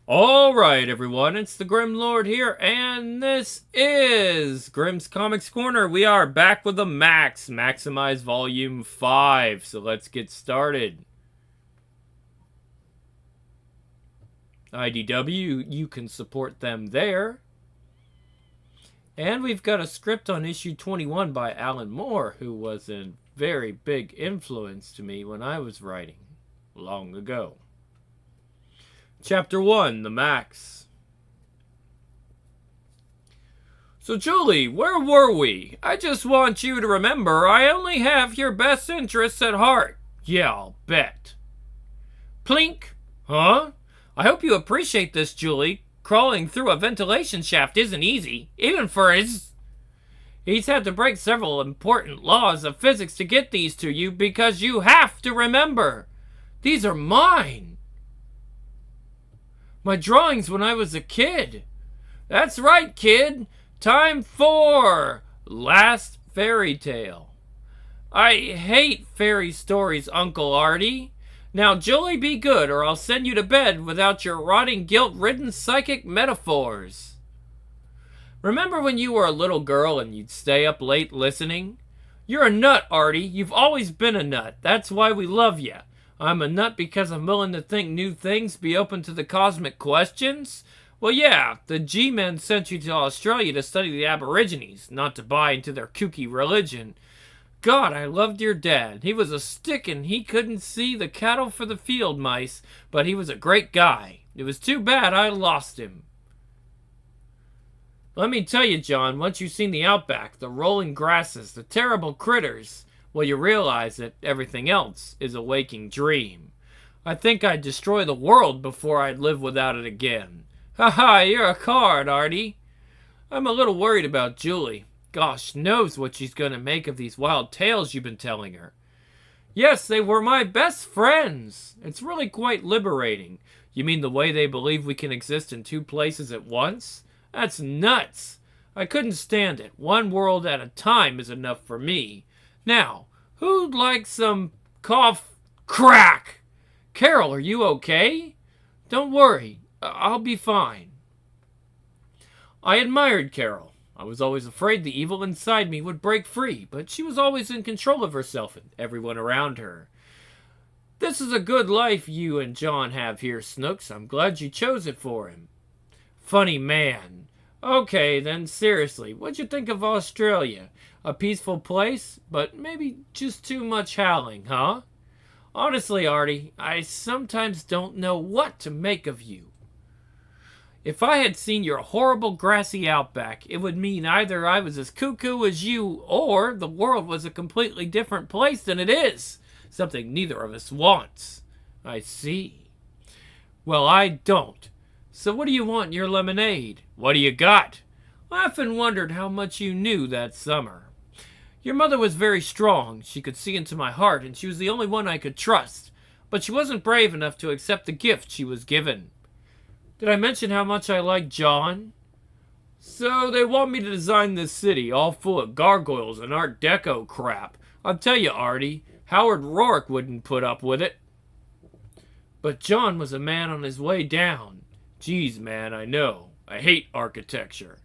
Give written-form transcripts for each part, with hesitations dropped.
Alright, everyone, it's the Grim Lord here, and this is Grimm's Comics Corner. We are back with the Maxx, Maxximized Volume 5, so let's get started. IDW, you can support them there. And we've got a script on issue 21 by Alan Moore, who was a very big influence to me when I was writing long ago. Chapter 1, The Maxx. So, Julie, where were we? I just want you to remember I only have your best interests at heart. Yeah, I'll bet. Plink. Huh? I hope you appreciate this, Julie. Crawling through a ventilation shaft isn't easy, even for his... He's had to break several important laws of physics to get these to you because you have to remember. These are mine. My drawings when I was a kid. That's right, kid. Time for Last Fairy Tale. I hate fairy stories, Uncle Artie. Now, Julie, be good, or I'll send you to bed without your rotting, guilt-ridden psychic metaphors. Remember when you were a little girl and you'd stay up late listening? You're a nut, Artie. You've always been a nut. That's why we love you. I'm a nut because I'm willing to think new things, be open to the cosmic questions? Well, yeah, the G-Men sent you to Australia to study the Aborigines, not to buy into their kooky religion. God, I loved your dad. He was a stick and he couldn't see the cattle for the field mice, but he was a great guy. It was too bad I lost him. Let me tell you, John, once you've seen the outback, the rolling grasses, the terrible critters, well, you realize that everything else is a waking dream. I think I'd destroy the world before I'd live without it again. Ha ha, you're a card, Artie. I'm a little worried about Julie. Gosh knows what she's going to make of these wild tales you've been telling her. Yes, they were my best friends. It's really quite liberating. You mean the way they believe we can exist in two places at once? That's nuts. I couldn't stand it. One world at a time is enough for me. Now, who'd like some crack? Carol, are you okay? Don't worry, I'll be fine. I admired Carol. I was always afraid the evil inside me would break free, but she was always in control of herself and everyone around her. This is a good life you and John have here, Snooks. I'm glad you chose it for him. Funny man. Okay, then, seriously, what'd you think of Australia? A peaceful place, but maybe just too much howling, huh? Honestly, Artie, I sometimes don't know what to make of you. If I had seen your horrible grassy outback, it would mean either I was as cuckoo as you, or the world was a completely different place than it is. Something neither of us wants. I see. Well, I don't. So what do you want in your lemonade? What do you got? I often wondered how much you knew that summer. Your mother was very strong. She could see into my heart, and she was the only one I could trust. But she wasn't brave enough to accept the gift she was given. Did I mention how much I like John? So they want me to design this city, all full of gargoyles and Art Deco crap. I'll tell you, Artie, Howard Rourke wouldn't put up with it. But John was a man on his way down. Geez, man, I know. I hate architecture.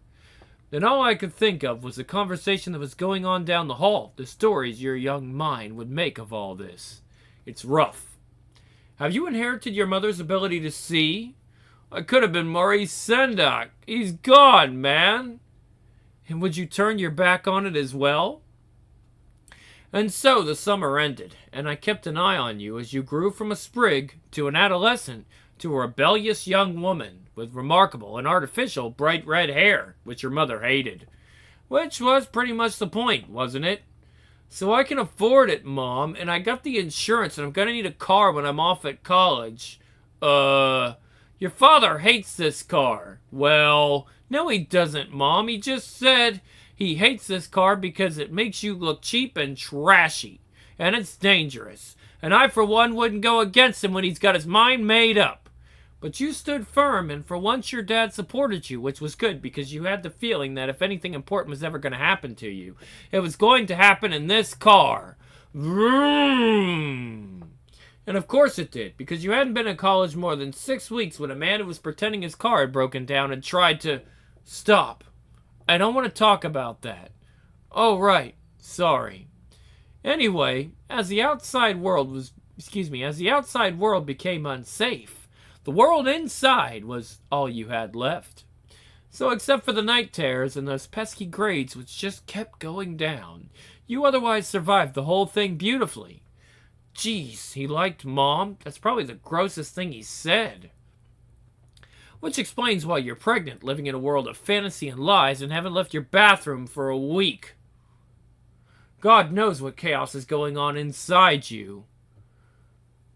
Then all I could think of was the conversation that was going on down the hall, the stories your young mind would make of all this. It's rough. Have you inherited your mother's ability to see? I could have been Maurice Sendak. He's gone, man. And would you turn your back on it as well? And so the summer ended, and I kept an eye on you as you grew from a sprig to an adolescent to a rebellious young woman with remarkable and artificial bright red hair, which your mother hated. Which was pretty much the point, wasn't it? So I can afford it, Mom, and I got the insurance, and I'm gonna need a car when I'm off at college. Your father hates this car. Well, no he doesn't, Mom. He just said he hates this car because it makes you look cheap and trashy, and it's dangerous. And I, for one, wouldn't go against him when he's got his mind made up. But you stood firm, and for once your dad supported you, which was good because you had the feeling that if anything important was ever going to happen to you, it was going to happen in this car. Vroom! And of course it did, because you hadn't been in college more than 6 weeks when a man who was pretending his car had broken down and tried to... Stop. I don't want to talk about that. Oh, right. Sorry. Anyway, as the outside world became unsafe, the world inside was all you had left. So except for the night terrors and those pesky grades which just kept going down, you otherwise survived the whole thing beautifully. Geez, he liked Mom? That's probably the grossest thing he said. Which explains why you're pregnant, living in a world of fantasy and lies, and haven't left your bathroom for a week. God knows what chaos is going on inside you.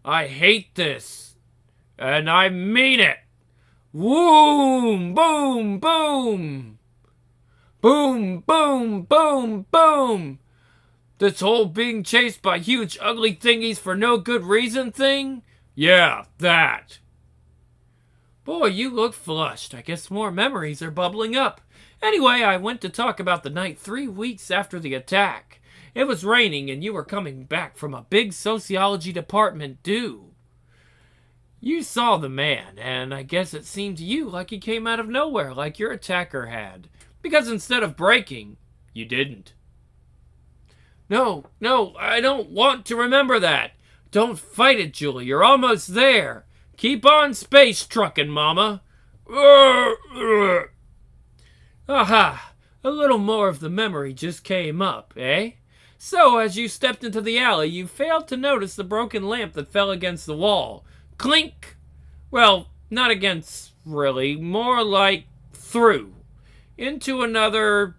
I hate this. And I mean it. Boom, boom, boom. Boom, boom, boom, boom. This whole being chased by huge ugly thingies for no good reason thing? Yeah, that. Boy, you look flushed. I guess more memories are bubbling up. Anyway, I went to talk about the night 3 weeks after the attack. It was raining and you were coming back from a big sociology department due. You saw the man, and I guess it seemed to you like he came out of nowhere, like your attacker had. Because instead of breaking, you didn't. No, I don't want to remember that. Don't fight it, Julie. You're almost there. Keep on space trucking, Mama. Aha, a little more of the memory just came up, eh? So, as you stepped into the alley, you failed to notice the broken lamp that fell against the wall. Clink! Well, not against, really. More like through. Into another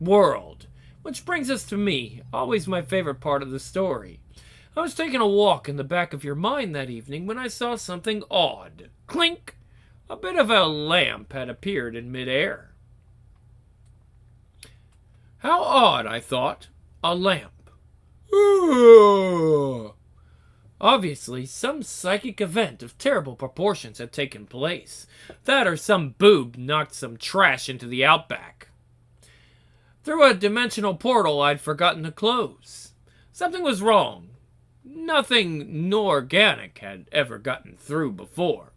world. Which brings us to me, always my favorite part of the story. I was taking a walk in the back of your mind that evening when I saw something odd. Clink! A bit of a lamp had appeared in midair. How odd, I thought. A lamp. Obviously, some psychic event of terrible proportions had taken place. That or some boob knocked some trash into the outback. Through a dimensional portal I'd forgotten to close. Something was wrong. Nothing inorganic had ever gotten through before.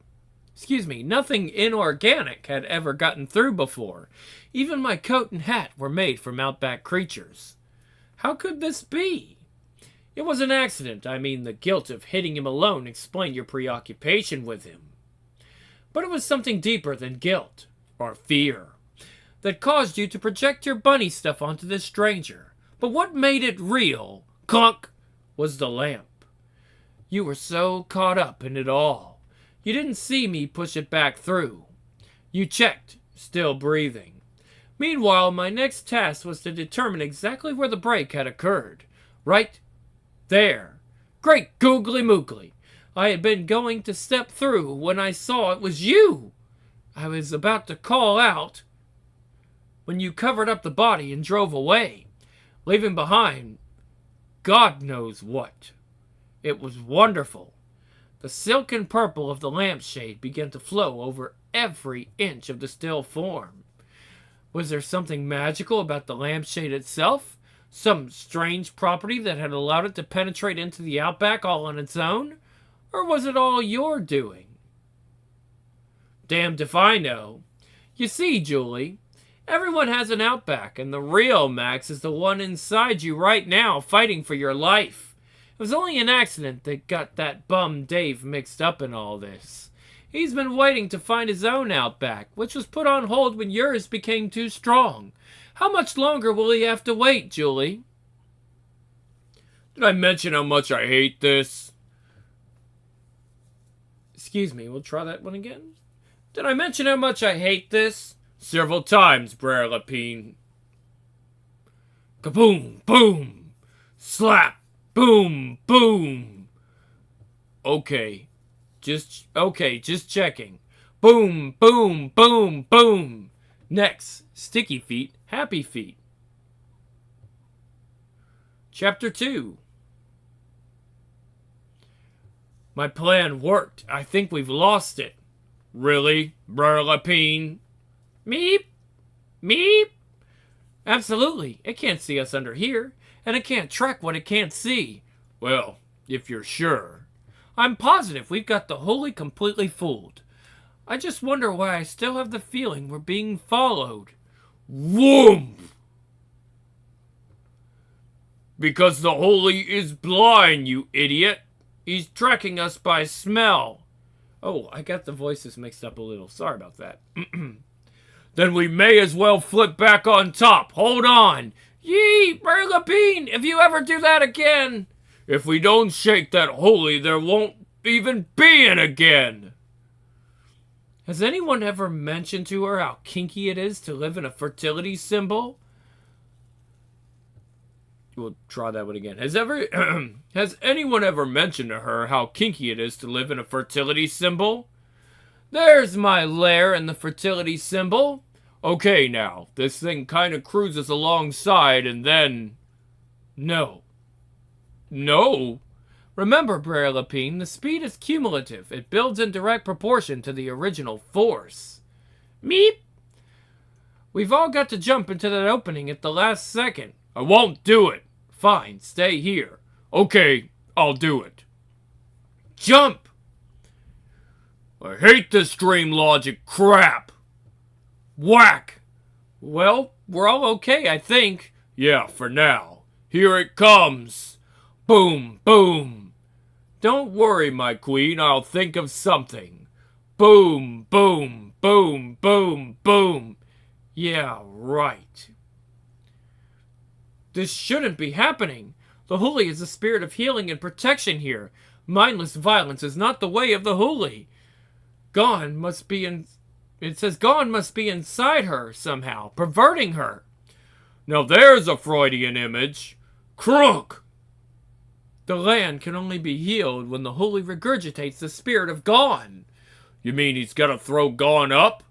Nothing inorganic had ever gotten through before. Even my coat and hat were made from outback creatures. How could this be? It was an accident. I mean, the guilt of hitting him alone explained your preoccupation with him. But it was something deeper than guilt, or fear, that caused you to project your bunny stuff onto this stranger. But what made it real, clunk, was the lamp. You were so caught up in it all. You didn't see me push it back through. You checked, still breathing. Meanwhile, my next task was to determine exactly where the break had occurred. Right there. Great googly moogly. I had been going to step through when I saw it was you. I was about to call out when you covered up the body and drove away, leaving behind God knows what. It was wonderful. The silken purple of the lampshade began to flow over every inch of the still form. Was there something magical about the lampshade itself? Some strange property that had allowed it to penetrate into the outback all on its own? Or was it all your doing? Damned if I know. You see, Julie, everyone has an outback, and the real Max is the one inside you right now fighting for your life. It was only an accident that got that bum Dave mixed up in all this. He's been waiting to find his own outback, which was put on hold when yours became too strong. How much longer will he have to wait, Julie? Did I mention how much I hate this? We'll try that one again. Did I mention how much I hate this? Several times, Brer Lapine. Kaboom, boom, slap, boom, boom. Okay, just checking. Boom, boom, boom, boom. Next, sticky feet, happy feet. Chapter 2. My plan worked. I think we've lost it. Really, Brer Lapine? Meep, meep. Absolutely. It can't see us under here, and it can't track what it can't see. Well, if you're sure. I'm positive we've got the Holy completely fooled. I just wonder why I still have the feeling we're being followed. Whoomp! Because the Holy is blind, you idiot. He's tracking us by smell. Oh, I got the voices mixed up a little. Sorry about that. Then we may as well flip back on top. Hold on. Yee, Mary Lapine, if you ever do that again. If we don't shake that Holy, there won't even be it again. Has anyone ever mentioned to her how kinky it is to live in a fertility symbol? We'll try that one again. Has anyone ever mentioned to her how kinky it is to live in a fertility symbol? There's my lair in the fertility symbol. Okay, now, this thing kind of cruises alongside and then... No. No? Remember, Brer Lapine, the speed is cumulative. It builds in direct proportion to the original force. Meep! We've all got to jump into that opening at the last second. I won't do it. Fine, stay here. Okay, I'll do it. Jump! I hate this dream logic crap. Whack! Well, we're all okay, I think. Yeah, for now. Here it comes. Boom, boom. Don't worry, my queen, I'll think of something. Boom, boom, boom, boom, boom. Yeah, right. This shouldn't be happening. The Holy is the spirit of healing and protection here. Mindless violence is not the way of the Holy. It says Gon must be inside her somehow, perverting her. Now there's a Freudian image. Crook! The land can only be healed when the Holy regurgitates the spirit of Gon. You mean he's gotta throw Gon up?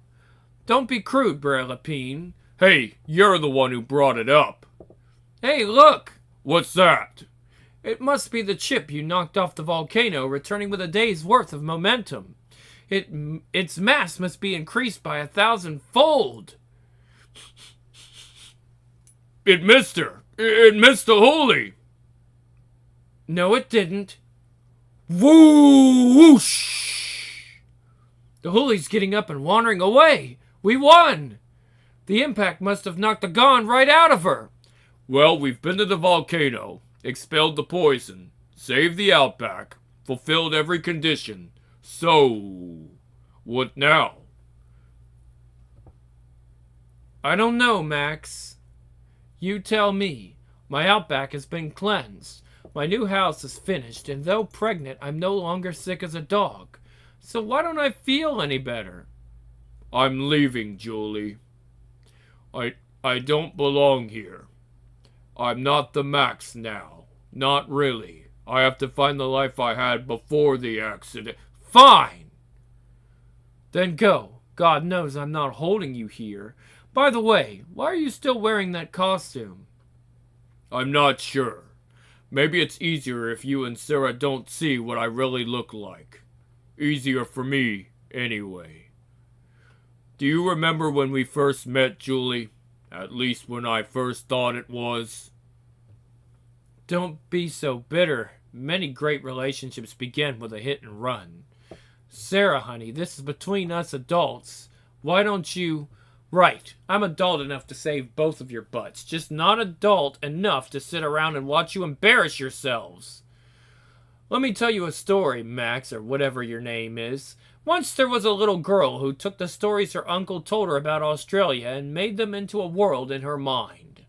Don't be crude, Brer Lapine. Hey, you're the one who brought it up. Hey, look! What's that? It must be the chip you knocked off the volcano, returning with a day's worth of momentum. Its mass must be increased by 1,000-fold. It missed her. It missed the Holy. No, it didn't. Whoosh! The Holy's getting up and wandering away. We won! The impact must have knocked the Gon right out of her. Well, we've been to the volcano, expelled the poison, saved the outback, fulfilled every condition. So, what now? I don't know, Max. You tell me. My outback has been cleansed. My new house is finished, and though pregnant, I'm no longer sick as a dog. So why don't I feel any better? I'm leaving, Julie. I don't belong here. I'm not the Maxx now. Not really. I have to find the life I had before the accident. Fine! Then go. God knows I'm not holding you here. By the way, why are you still wearing that costume? I'm not sure. Maybe it's easier if you and Sarah don't see what I really look like. Easier for me, anyway. Do you remember when we first met, Julie? At least when I first thought it was. Don't be so bitter. Many great relationships begin with a hit and run. Sarah, honey, this is between us adults. Why don't you... Right, I'm adult enough to save both of your butts, just not adult enough to sit around and watch you embarrass yourselves. Let me tell you a story, Max, or whatever your name is. Once there was a little girl who took the stories her uncle told her about Australia and made them into a world in her mind.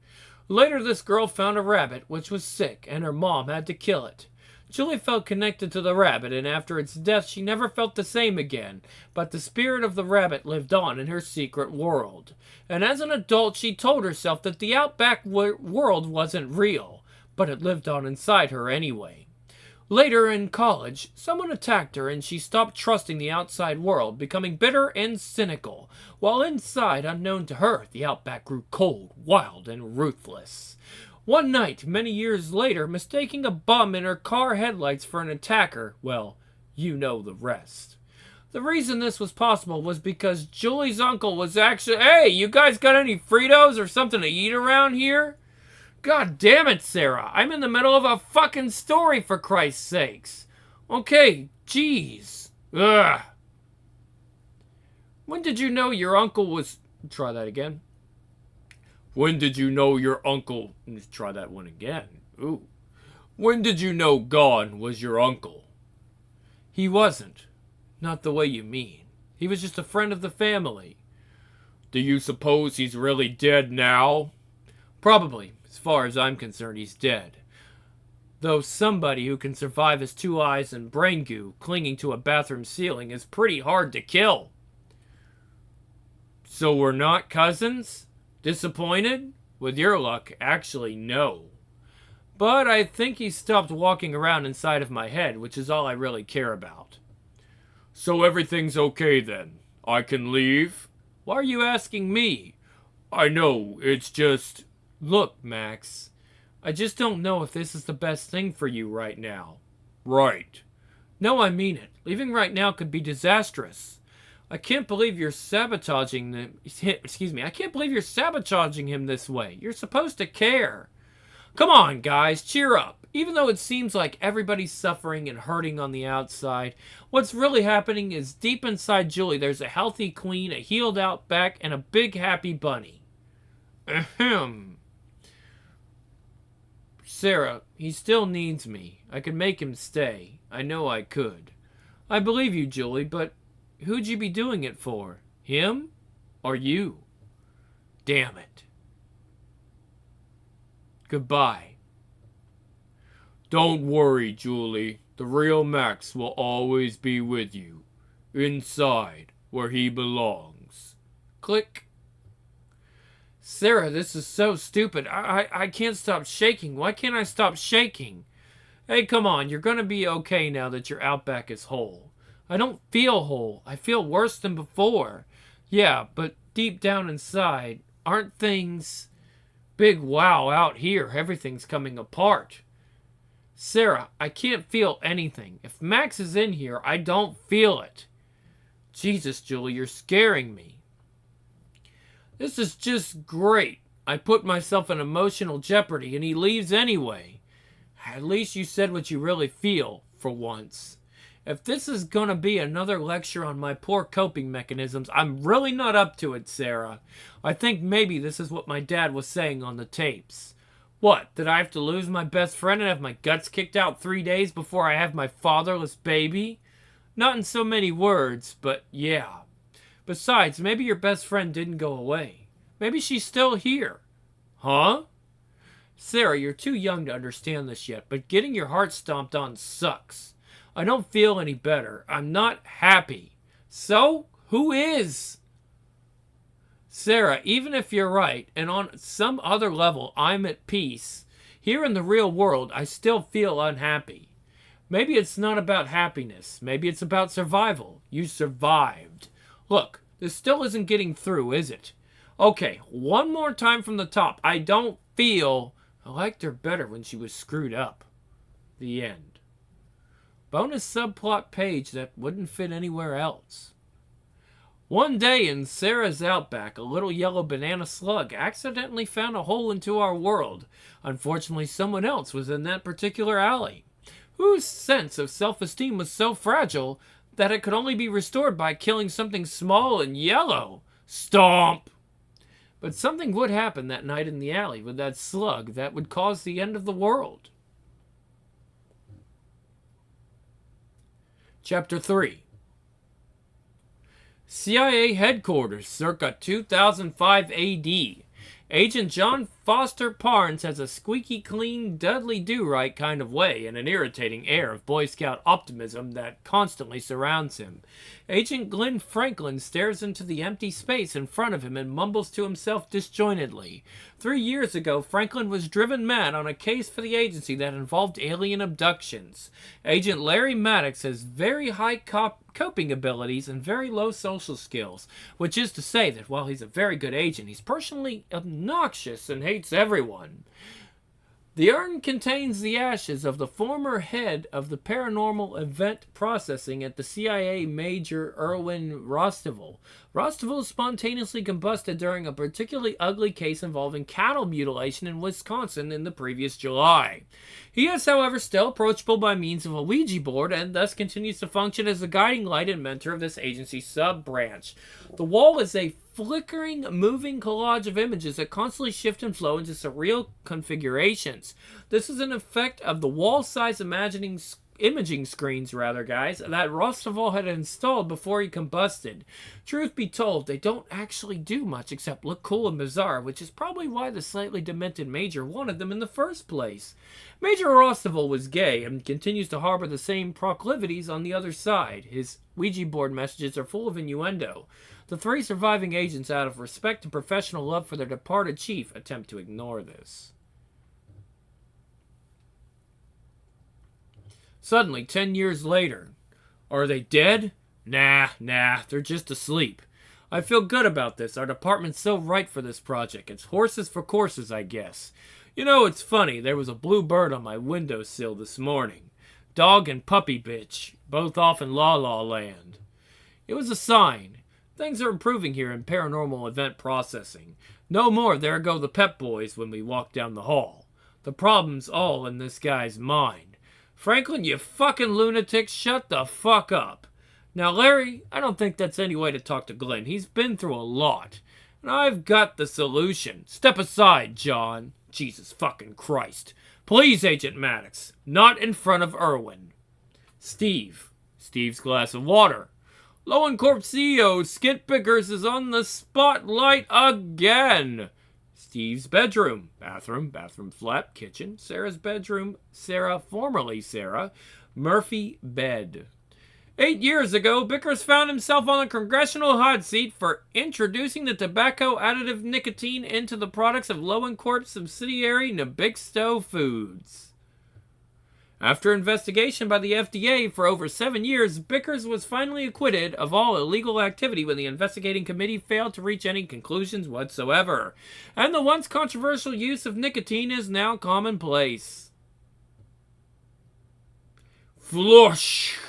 Later, this girl found a rabbit which was sick, and her mom had to kill it. Julie felt connected to the rabbit, and after its death she never felt the same again, but the spirit of the rabbit lived on in her secret world. And as an adult she told herself that the outback world wasn't real, but it lived on inside her anyway. Later in college, someone attacked her and she stopped trusting the outside world, becoming bitter and cynical, while inside, unknown to her, the outback grew cold, wild, and ruthless. One night, many years later, mistaking a bum in her car headlights for an attacker, well, you know the rest. The reason this was possible was because Julie's uncle was actually, hey, you guys got any Fritos or something to eat around here? God damn it, Sarah, I'm in the middle of a fucking story, for Christ's sakes. Okay, jeez. Ugh. When did you know your uncle was... Try that again. When did you know your uncle... Let's try that one again. Ooh. When did you know Gone was your uncle? He wasn't. Not the way you mean. He was just a friend of the family. Do you suppose he's really dead now? Probably. As far as I'm concerned, he's dead. Though somebody who can survive his 2 eyes and brain goo clinging to a bathroom ceiling is pretty hard to kill. So we're not cousins? Disappointed? With your luck, actually, no. But I think he stopped walking around inside of my head, which is all I really care about. So everything's okay then? I can leave? Why are you asking me? I know, it's just... Look, Max, I just don't know if this is the best thing for you right now. Right. No, I mean it. Leaving right now could be disastrous. I can't believe you're sabotaging them. Excuse me. I can't believe you're sabotaging him this way. You're supposed to care. Come on, guys, cheer up. Even though it seems like everybody's suffering and hurting on the outside, what's really happening is deep inside Julie, there's a healthy queen, a healed outback, and a big happy bunny. Ahem. Sarah, he still needs me. I could make him stay. I know I could. I believe you, Julie, but who'd you be doing it for? Him? Or you? Damn it. Goodbye. Don't worry, Julie. The real Max will always be with you. Inside, where he belongs. Click. Sarah, this is so stupid. I can't stop shaking. Why can't I stop shaking? Hey, come on. You're going to be okay now that your outback is whole. I don't feel whole. I feel worse than before. Yeah, but deep down inside, aren't things... Big wow out here. Everything's coming apart. Sarah, I can't feel anything. If Max is in here, I don't feel it. Jesus, Julie, you're scaring me. This is just great. I put myself in emotional jeopardy and he leaves anyway. At least you said what you really feel, for once. If this is gonna be another lecture on my poor coping mechanisms, I'm really not up to it, Sarah. I think maybe this is what my dad was saying on the tapes. What, did I have to lose my best friend and have my guts kicked out 3 days before I have my fatherless baby? Not in so many words, but yeah. Besides, maybe your best friend didn't go away. Maybe she's still here. Huh? Sarah, you're too young to understand this yet, but getting your heart stomped on sucks. I don't feel any better. I'm not happy. So, who is? Sarah, even if you're right, and on some other level I'm at peace, here in the real world I still feel unhappy. Maybe it's not about happiness. Maybe it's about survival. You survived. Look, this still isn't getting through, is it? Okay, one more time from the top. I don't feel... I liked her better when she was screwed up. The end. Bonus subplot page that wouldn't fit anywhere else. One day in Sarah's outback, a little yellow banana slug accidentally found a hole into our world. Unfortunately, someone else was in that particular alley, whose sense of self-esteem was so fragile that it could only be restored by killing something small and yellow. Stomp! But something would happen that night in the alley with that slug that would cause the end of the world. Chapter 3. CIA Headquarters, circa 2005 AD. Agent John Foster Parnes has a squeaky clean, Dudley Do-Right kind of way and an irritating air of Boy Scout optimism that constantly surrounds him. Agent Glenn Franklin stares into the empty space in front of him and mumbles to himself disjointedly. 3 years ago, Franklin was driven mad on a case for the agency that involved alien abductions. Agent Larry Maddox has very high coping abilities and very low social skills, which is to say that while he's a very good agent, he's personally obnoxious and hates everyone. The urn contains the ashes of the former head of the paranormal event processing at the CIA Major Erwin Rostival. Rostival spontaneously combusted during a particularly ugly case involving cattle mutilation in Wisconsin in the previous July. He is, however, still approachable by means of a Ouija board and thus continues to function as the guiding light and mentor of this agency's sub-branch. The wall is a flickering, moving collage of images that constantly shift and flow into surreal configurations. This is an effect of the wall-size imaging screens, guys, that Rostoval had installed before he combusted. Truth be told, they don't actually do much except look cool and bizarre, which is probably why the slightly demented Major wanted them in the first place. Major Rostoval was gay and continues to harbor the same proclivities on the other side. His Ouija board messages are full of innuendo. The three surviving agents, out of respect and professional love for their departed chief, attempt to ignore this. Suddenly, 10 years later. Are they dead? Nah, they're just asleep. I feel good about this. Our department's so right for this project. It's horses for courses, I guess. You know, it's funny. There was a blue bird on my windowsill this morning. Dog and puppy bitch, both off in La La Land. It was a sign. Things are improving here in paranormal event processing. No more there go the Pep Boys when we walk down the hall. The problem's all in this guy's mind. Franklin, you fucking lunatic, shut the fuck up. Now, Larry, I don't think that's any way to talk to Glenn. He's been through a lot. And I've got the solution. Step aside, John. Jesus fucking Christ. Please, Agent Maddox. Not in front of Irwin. Steve's glass of water. Lowencorp CEO Skit Bickers is on the spotlight again. Steve's bedroom. Bathroom flat, kitchen. Sarah's bedroom. Sarah, formerly Sarah. Murphy bed. 8 years ago, Bickers found himself on the congressional hot seat for introducing the tobacco additive nicotine into the products of Lowencorp subsidiary Nabixto Foods. After investigation by the FDA for over 7 years, Bickers was finally acquitted of all illegal activity when the investigating committee failed to reach any conclusions whatsoever. And the once controversial use of nicotine is now commonplace. Flush!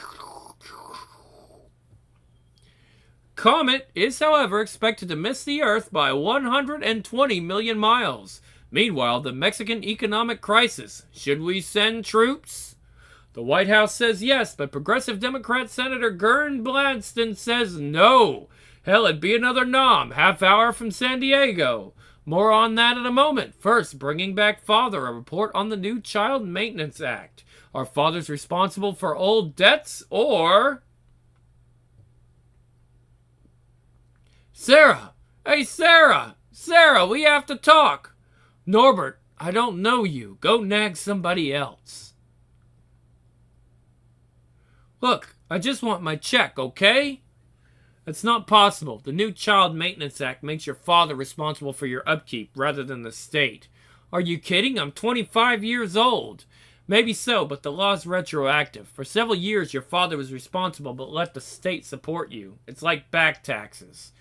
Comet is, however, expected to miss the Earth by 120 million miles. Meanwhile, the Mexican economic crisis. Should we send troops? The White House says yes, but progressive Democrat Senator Gern Bladston says no. Hell, it'd be another nom, half hour from San Diego. More on that in a moment. First, bringing back father, a report on the new Child Maintenance Act. Are fathers responsible for old debts, or... Sarah! Hey, Sarah! Sarah, we have to talk! Norbert, I don't know you. Go nag somebody else. Look, I just want my check, okay? That's not possible. The new Child Maintenance Act makes your father responsible for your upkeep rather than the state. Are you kidding? I'm 25 years old. Maybe so, but the law's retroactive. For several years, your father was responsible but let the state support you. It's like back taxes.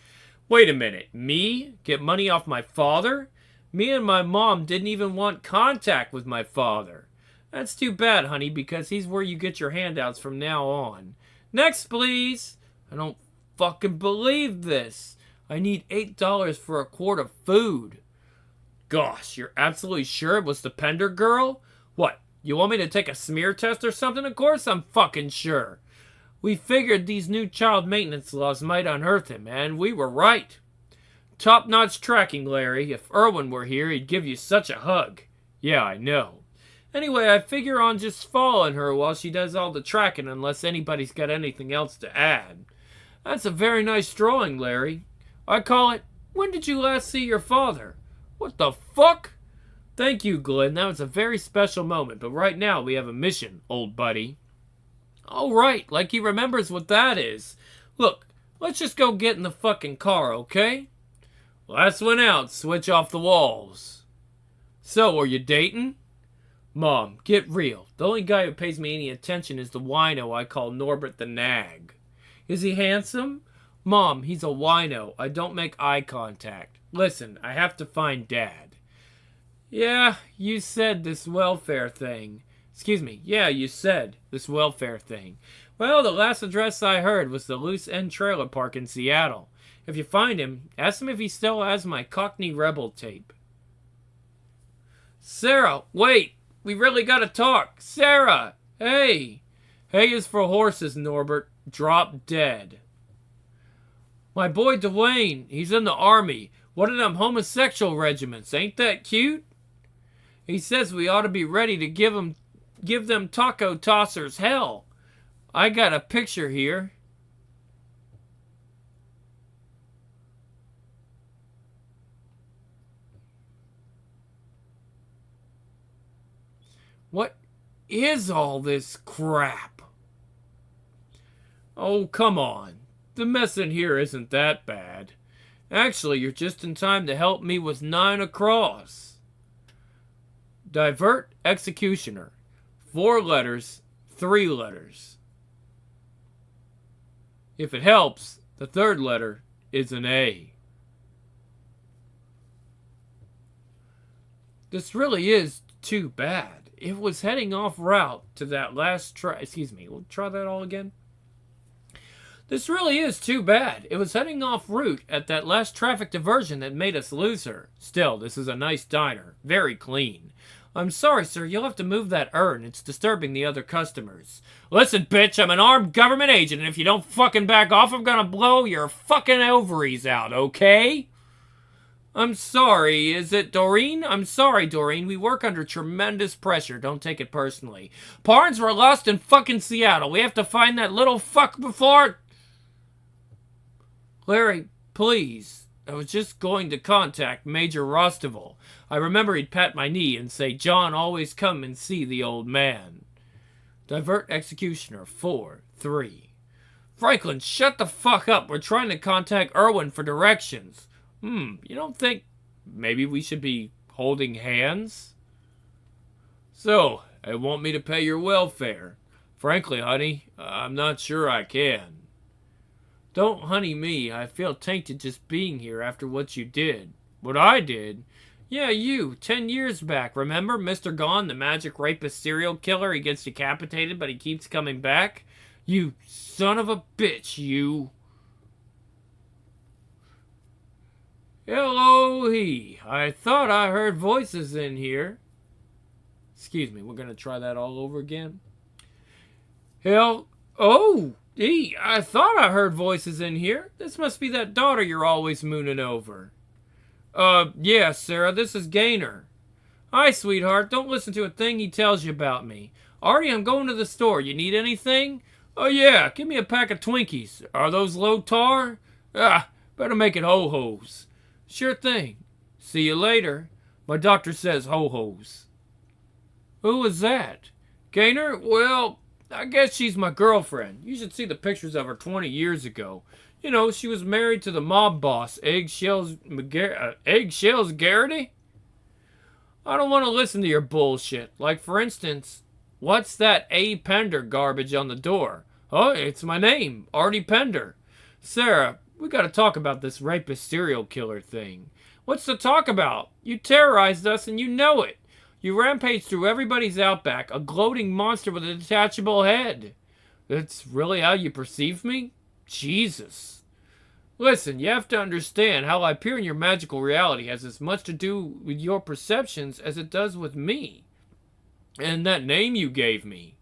Wait a minute. Me? Get money off my father? Me and my mom didn't even want contact with my father. That's too bad, honey, because he's where you get your handouts from now on. Next, please. I don't fucking believe this. I need $8 for a quart of food. Gosh, you're absolutely sure it was the Pender girl? What, you want me to take a smear test or something? Of course I'm fucking sure. We figured these new child maintenance laws might unearth him, and we were right. Top-notch tracking, Larry. If Irwin were here, he'd give you such a hug. Yeah, I know. Anyway, I figure on just following her while she does all the tracking unless anybody's got anything else to add. That's a very nice drawing, Larry. I call it, When Did You Last See Your Father? What the fuck? Thank you, Glenn. That was a very special moment, but right now we have a mission, old buddy. Oh, right, like he remembers what that is. Look, let's just go get in the fucking car, okay? Last one out, switch off the walls. So, are you dating? Mom, get real. The only guy who pays me any attention is the wino I call Norbert the Nag. Is he handsome? Mom, he's a wino. I don't make eye contact. Listen, I have to find Dad. Yeah, you said this welfare thing. Excuse me. Yeah, you said this welfare thing. Well, the last address I heard was the Loose End Trailer Park in Seattle. If you find him, ask him if he still has my Cockney Rebel tape. Sarah, wait! We really gotta talk! Sarah! Hey! Hay is for horses, Norbert. Drop dead. My boy Dwayne, he's in the army. One of them homosexual regiments. Ain't that cute? He says we ought to be ready to give them taco tossers hell. I got a picture here. What is all this crap? Oh, come on. The mess in here isn't that bad. Actually, you're just in time to help me with 9 across. Divert executioner. 4 letters, 3 letters. If it helps, the 3rd letter is an A. This really is too bad. It was heading off route to that last we'll try that all again. This really is too bad. It was heading off route at that last traffic diversion that made us lose her. Still, this is a nice diner. Very clean. I'm sorry, sir. You'll have to move that urn. It's disturbing the other customers. Listen, bitch, I'm an armed government agent, and if you don't fucking back off, I'm gonna blow your fucking ovaries out, okay? I'm sorry. Is it Doreen? I'm sorry, Doreen. We work under tremendous pressure. Don't take it personally. Parns were lost in fucking Seattle. We have to find that little fuck before... Larry, please. I was just going to contact Major Rostival. I remember he'd pat my knee and say, John, always come and see the old man. Divert executioner 4-3. Franklin, shut the fuck up. We're trying to contact Irwin for directions. You don't think maybe we should be holding hands? So, they want me to pay your welfare. Frankly, honey, I'm not sure I can. Don't honey me. I feel tainted just being here after what you did. What I did? Yeah, you. 10 years back. Remember Mr. Gone, the magic rapist serial killer? He gets decapitated, but he keeps coming back? You son of a bitch, you. Elohe. I thought I heard voices in here. Excuse me, we're going to try that all over again. Oh, I thought I heard voices in here. This must be that daughter you're always mooning over. Yeah, Sarah, this is Gaynor. Hi, sweetheart. Don't listen to a thing he tells you about me. Artie, I'm going to the store. You need anything? Oh, yeah, give me a pack of Twinkies. Are those low tar? Better make it ho-hos. Sure thing. See you later. My doctor says ho-hos. Who was that? Gaynor? Well, I guess she's my girlfriend. You should see the pictures of her 20 years ago. You know, she was married to the mob boss, Eggshells Garrity? I don't want to listen to your bullshit. Like, for instance, what's that A. Pender garbage on the door? Oh, it's my name, Artie Pender. Sarah, we gotta talk about this rapist serial killer thing. What's to talk about? You terrorized us and you know it. You rampaged through everybody's outback, a gloating monster with a detachable head. That's really how you perceive me? Jesus. Listen, you have to understand how I appear in your magical reality has as much to do with your perceptions as it does with me. And that name you gave me,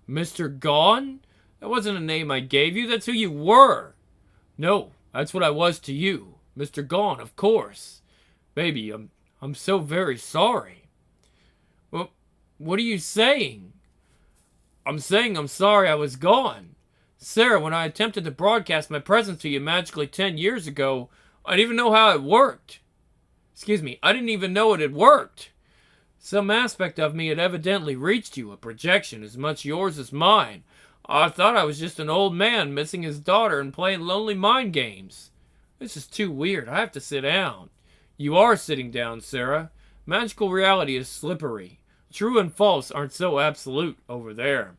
Mr. Gone? That wasn't a name I gave you, that's who you were. No, that's what I was to you. Mr. Gone, of course. Baby, I'm so very sorry. Well, what are you saying? I'm saying I'm sorry I was gone. Sarah, when I attempted to broadcast my presence to you magically 10 years ago, I didn't even know how it worked. Excuse me, I didn't even know it had worked. Some aspect of me had evidently reached you, a projection as much yours as mine. I thought I was just an old man missing his daughter and playing lonely mind games. This is too weird. I have to sit down. You are sitting down, Sarah. Magical reality is slippery. True and false aren't so absolute over there.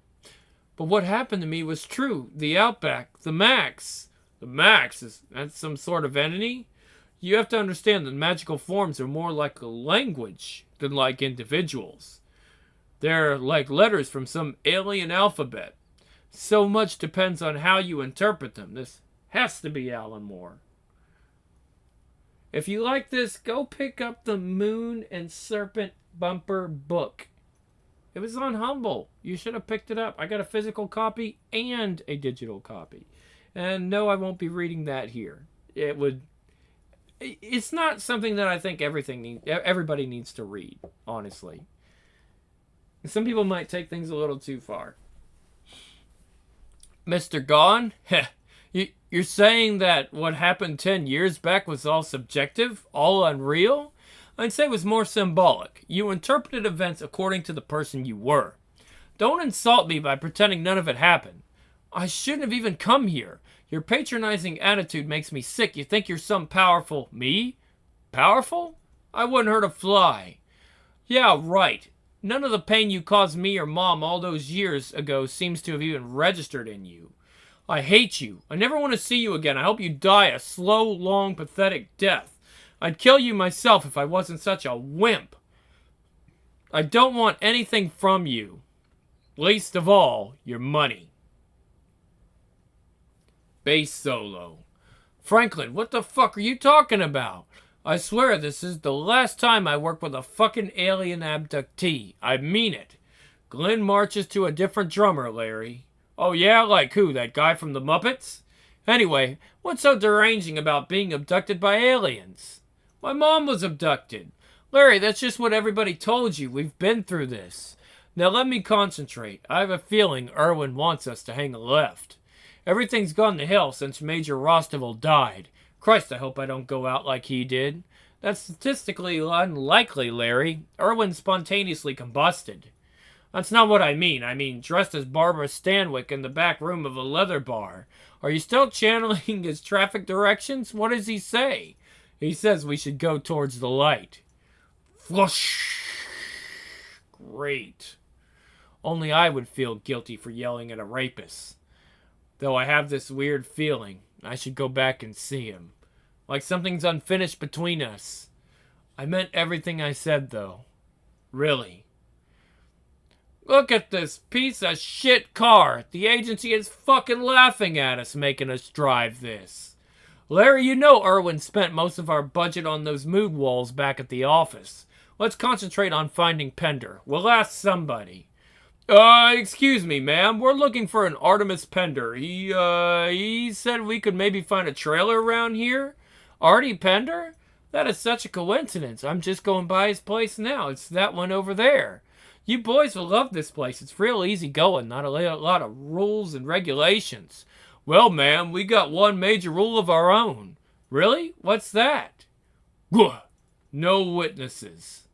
But what happened to me was true. The outback, the Maxx. The Maxx, is that some sort of entity? You have to understand that magical forms are more like a language. than like individuals. They're like letters from some alien alphabet. So much depends on how you interpret them. This has to be Alan Moore. If you like this, go pick up the Moon and Serpent bumper book. It was on Humble. You should have picked it up. I got a physical copy and a digital copy. And no, I won't be reading that here. It's not something that I think everybody needs to read, honestly. Some people might take things a little too far. Mr. Gone? You're saying that what happened 10 years back was all subjective? All unreal? I'd say it was more symbolic. You interpreted events according to the person you were. Don't insult me by pretending none of it happened. I shouldn't have even come here. Your patronizing attitude makes me sick. You think you're some powerful... Me? Powerful? I wouldn't hurt a fly. Yeah, right. None of the pain you caused me or Mom all those years ago seems to have even registered in you. I hate you. I never want to see you again. I hope you die a slow, long, pathetic death. I'd kill you myself if I wasn't such a wimp. I don't want anything from you. Least of all, your money. Bass solo. Franklin, what the fuck are you talking about? I swear this is the last time I work with a fucking alien abductee. I mean it. Glenn marches to a different drummer, Larry. Oh yeah? Like who? That guy from the Muppets? Anyway, what's so deranging about being abducted by aliens? My mom was abducted. Larry, that's just what everybody told you. We've been through this. Now let me concentrate. I have a feeling Irwin wants us to hang a left. Everything's gone to hell since Major Rostival died. Christ, I hope I don't go out like he did. That's statistically unlikely, Larry. Irwin spontaneously combusted. That's not what I mean. I mean, dressed as Barbara Stanwyck in the back room of a leather bar. Are you still channeling his traffic directions? What does he say? He says we should go towards the light. Flush. Great. Only I would feel guilty for yelling at a rapist. Though I have this weird feeling I should go back and see him. Like something's unfinished between us. I meant everything I said, though. Really. Look at this piece of shit car. The agency is fucking laughing at us making us drive this. Larry, you know Irwin spent most of our budget on those mood walls back at the office. Let's concentrate on finding Pender. We'll ask somebody. Excuse me, ma'am. We're looking for an Artemis Pender. He said we could maybe find a trailer around here. Artie Pender? That is such a coincidence. I'm just going by his place now. It's that one over there. You boys will love this place. It's real easy going. Not a lot of rules and regulations. Well, ma'am, we got one major rule of our own. Really? What's that? No witnesses.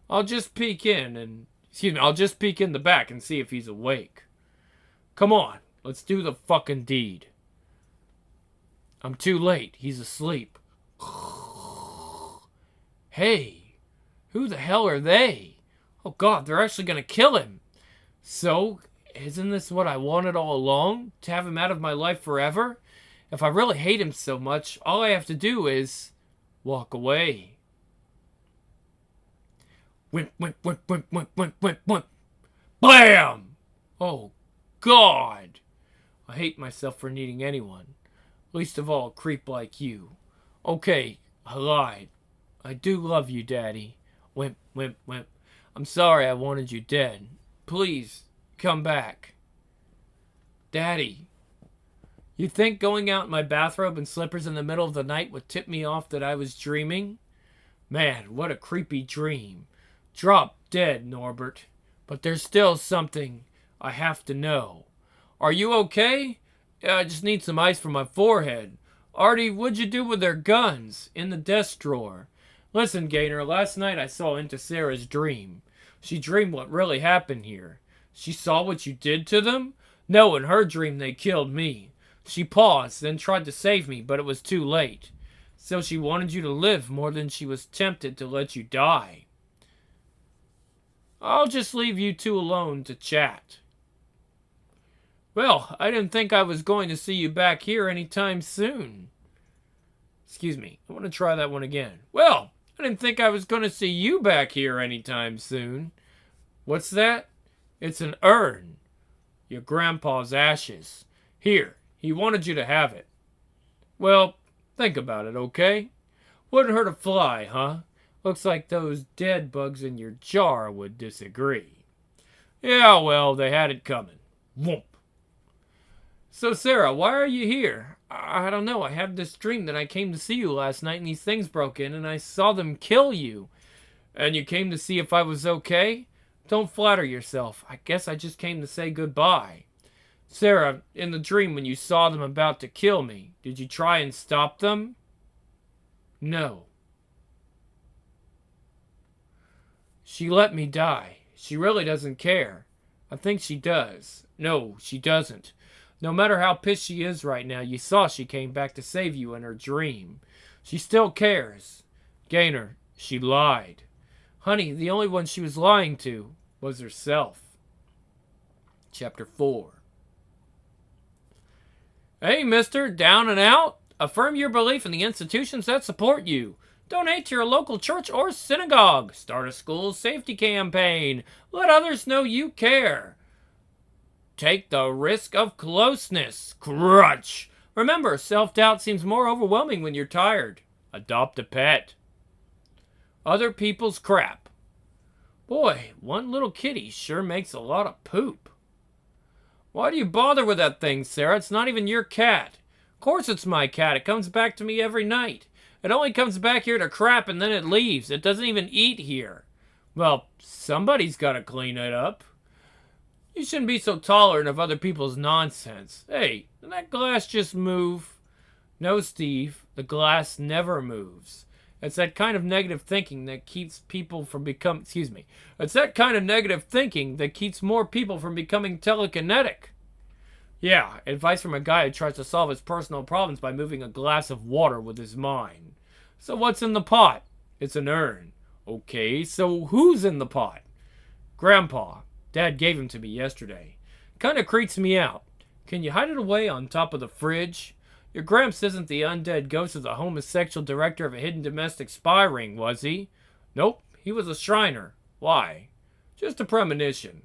I'll just peek in the back and see if he's awake. Come on, let's do the fucking deed. I'm too late. He's asleep. Hey, who the hell are they? Oh God, they're actually gonna kill him. So, isn't this what I wanted all along? To have him out of my life forever? If I really hate him so much, all I have to do is walk away. Wimp, wimp, wimp, wimp, wimp, wimp, wimp, wimp. Blam! Oh, God. I hate myself for needing anyone. Least of all a creep like you. Okay, I lied. I do love you, Daddy. Wimp, wimp, wimp. I'm sorry I wanted you dead. Please, come back. Daddy. You think going out in my bathrobe and slippers in the middle of the night would tip me off that I was dreaming? Man, what a creepy dream. Drop dead, Norbert. But there's still something I have to know. Are you okay? Yeah, I just need some ice for my forehead. Artie, what'd you do with their guns? In the desk drawer. Listen, Gaynor, last night I saw into Sarah's dream. She dreamed what really happened here. She saw what you did to them? No, in her dream they killed me. She paused, then tried to save me, but it was too late. So she wanted you to live more than she was tempted to let you die. I'll just leave you two alone to chat. Well, I didn't think I was going to see you back here anytime soon. Excuse me, I want to try that one again. Well, I didn't think I was going to see you back here anytime soon. What's that? It's an urn. Your grandpa's ashes. Here, he wanted you to have it. Well, think about it, okay? Wouldn't hurt a fly, huh? Looks like those dead bugs in your jar would disagree. Yeah, well, they had it coming. Whoomp. So, Sarah, why are you here? I don't know. I had this dream that I came to see you last night and these things broke in and I saw them kill you. And you came to see if I was okay? Don't flatter yourself. I guess I just came to say goodbye. Sarah, in the dream when you saw them about to kill me, did you try and stop them? No. She let me die. She really doesn't care. I think she does. No, she doesn't. No matter how pissed she is right now, you saw she came back to save you in her dream. She still cares. Gaynor, she lied. Honey, the only one she was lying to was herself. Chapter 4. Hey, mister, down and out? Affirm your belief in the institutions that support you. Donate to your local church or synagogue. Start a school safety campaign. Let others know you care. Take the risk of closeness. Crunch. Remember, self-doubt seems more overwhelming when you're tired. Adopt a pet. Other people's crap. Boy, one little kitty sure makes a lot of poop. Why do you bother with that thing, Sarah? It's not even your cat. Of course it's my cat. It comes back to me every night. It only comes back here to crap and then it leaves. It doesn't even eat here. Well, somebody's got to clean it up. You shouldn't be so tolerant of other people's nonsense. Hey, did that glass just move? No, Steve. The glass never moves. It's that kind of negative thinking that keeps people from becoming... It's that kind of negative thinking that keeps more people from becoming telekinetic. Yeah, advice from a guy who tries to solve his personal problems by moving a glass of water with his mind. So what's in the pot? It's an urn. Okay, so who's in the pot? Grandpa. Dad gave him to me yesterday. Kinda creeps me out. Can you hide it away on top of the fridge? Your Gramps isn't the undead ghost of the homosexual director of a hidden domestic spy ring, was he? Nope, he was a Shriner. Why? Just a premonition.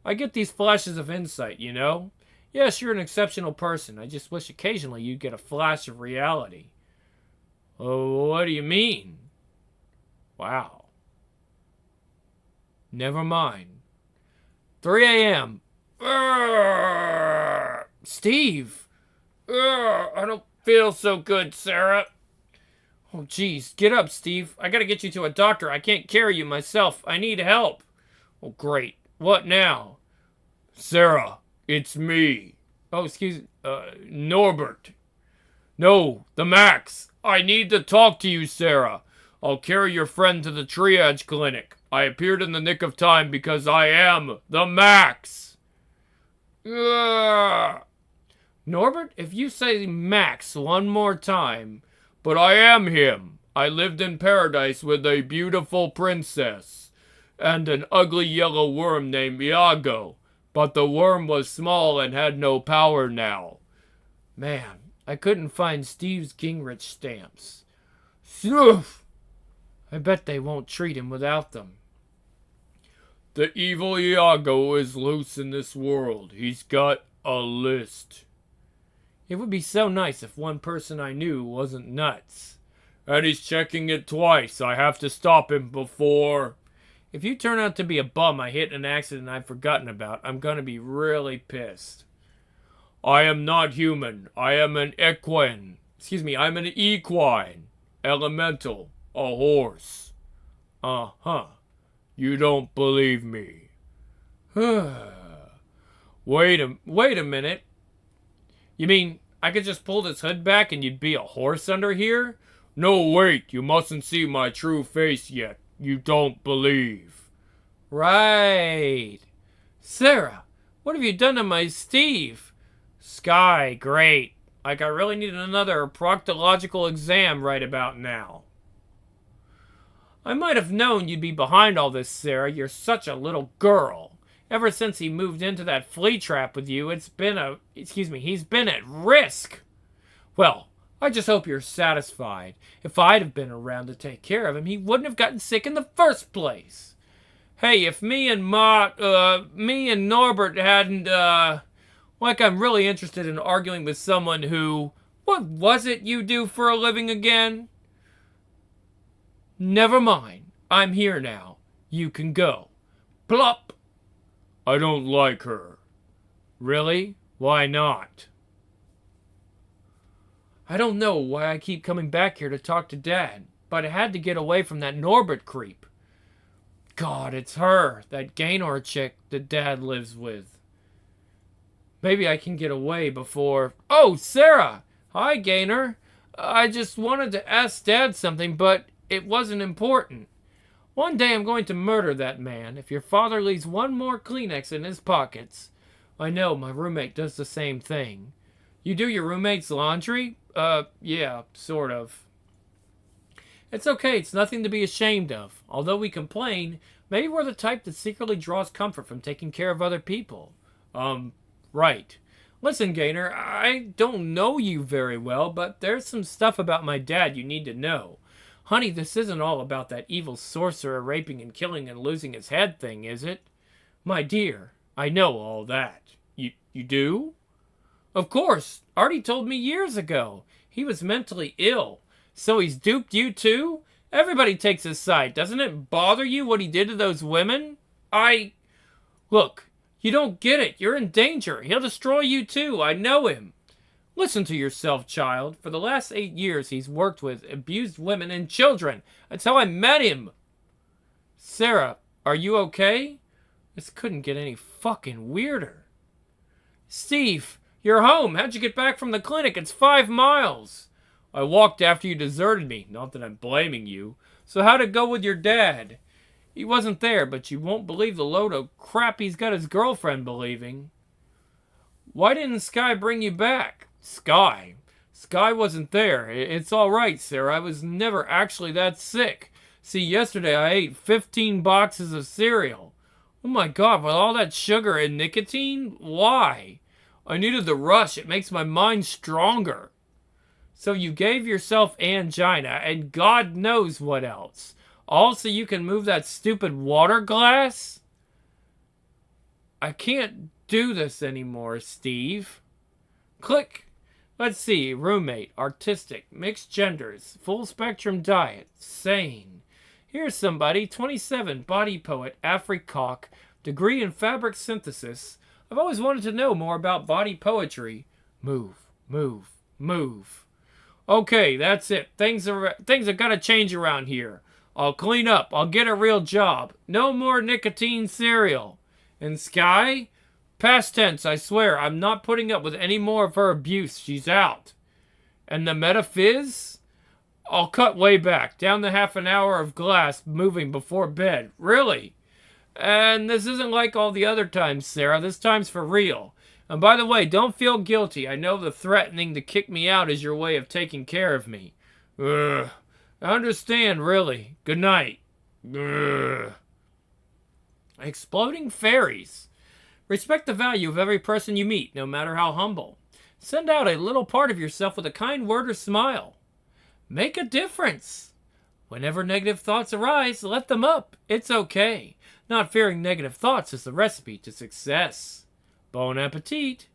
I get these flashes of insight, you know? Yes, you're an exceptional person. I just wish occasionally you'd get a flash of reality. Oh, what do you mean? Wow. Never mind. 3 a.m. Steve! I don't feel so good, Sarah. Oh, geez. Get up, Steve. I gotta get you to a doctor. I can't carry you myself. I need help. Oh, great. What now? Sarah, it's me. Oh, excuse me. Norbert. No, the Maxx. I need to talk to you, Sarah. I'll carry your friend to the triage clinic. I appeared in the nick of time because I am the Maxx. Norbert, if you say Maxx one more time. But I am him. I lived in paradise with a beautiful princess and an ugly yellow worm named Iago. But the worm was small and had no power now. Man, I couldn't find Steve's Gingrich stamps. Phew! I bet they won't treat him without them. The evil Iago is loose in this world. He's got a list. It would be so nice if one person I knew wasn't nuts. And he's checking it twice. I have to stop him before... If you turn out to be a bum I hit in an accident I've forgotten about, I'm gonna be really pissed. I am not human. I am an equine. I'm an equine. Elemental. A horse. Uh-huh. You don't believe me. Wait a minute. You mean I could just pull this hood back and you'd be a horse under here? No, wait. You mustn't see my true face yet. You don't believe. Right. Sarah, what have you done to my Steve? Sky, great. Like I really need another proctological exam right about now. I might have known you'd be behind all this, Sarah. You're such a little girl. Ever since he moved into that flea trap with you, he's been at risk. Well, I just hope you're satisfied. If I'd have been around to take care of him, he wouldn't have gotten sick in the first place. Hey, if me and Norbert hadn't, like I'm really interested in arguing with someone who, what was it you do for a living again? Never mind. I'm here now. You can go. Plop. I don't like her. Really? Why not? I don't know why I keep coming back here to talk to Dad, but I had to get away from that Norbert creep. God, it's her, that Gaynor chick that Dad lives with. Maybe I can get away before... Oh, Sarah! Hi, Gaynor. I just wanted to ask Dad something, but it wasn't important. One day I'm going to murder that man if your father leaves one more Kleenex in his pockets. I know, my roommate does the same thing. You do your roommate's laundry? Yeah, sort of. It's okay, it's nothing to be ashamed of. Although we complain, maybe we're the type that secretly draws comfort from taking care of other people. Right. Listen, Gaynor, I don't know you very well, but there's some stuff about my dad you need to know. Honey, this isn't all about that evil sorcerer raping and killing and losing his head thing, is it? My dear, I know all that. You do? Of course. Artie told me years ago. He was mentally ill. So he's duped you too? Everybody takes his side. Doesn't it bother you what he did to those women? Look, you don't get it. You're in danger. He'll destroy you too. I know him. Listen to yourself, child. For the last 8 years, he's worked with abused women and children. That's how I met him. Sarah, are you okay? This couldn't get any fucking weirder. Steve, you're home. How'd you get back from the clinic? It's 5 miles. I walked after you deserted me. Not that I'm blaming you. So how'd it go with your dad? He wasn't there, but you won't believe the load of crap he's got his girlfriend believing. Why didn't Sky bring you back? Sky wasn't there. It's all right, Sarah. I was never actually that sick. See, yesterday I ate 15 boxes of cereal. Oh my God, with all that sugar and nicotine? Why? I needed the rush. It makes my mind stronger. So you gave yourself angina and God knows what else. All so you can move that stupid water glass? I can't do this anymore, Steve. Click. Let's see. Roommate, artistic, mixed genders, full spectrum diet, sane. Here's somebody, 27, body poet, Africock, degree in fabric synthesis. I've always wanted to know more about body poetry. Move, move, move. Okay, that's it. Things are gotta change around here. I'll clean up. I'll get a real job. No more nicotine cereal. And Sky? Past tense, I swear. I'm not putting up with any more of her abuse. She's out. And the metaphys? I'll cut way back. Down the half an hour of glass moving before bed. Really? And this isn't like all the other times, Sarah. This time's for real. And by the way, don't feel guilty. I know the threatening to kick me out is your way of taking care of me. Ugh. I understand, really. Good night. Ugh. Exploding fairies. Respect the value of every person you meet, no matter how humble. Send out a little part of yourself with a kind word or smile. Make a difference. Whenever negative thoughts arise, let them up. It's okay. Not fearing negative thoughts is the recipe to success. Bon appetit.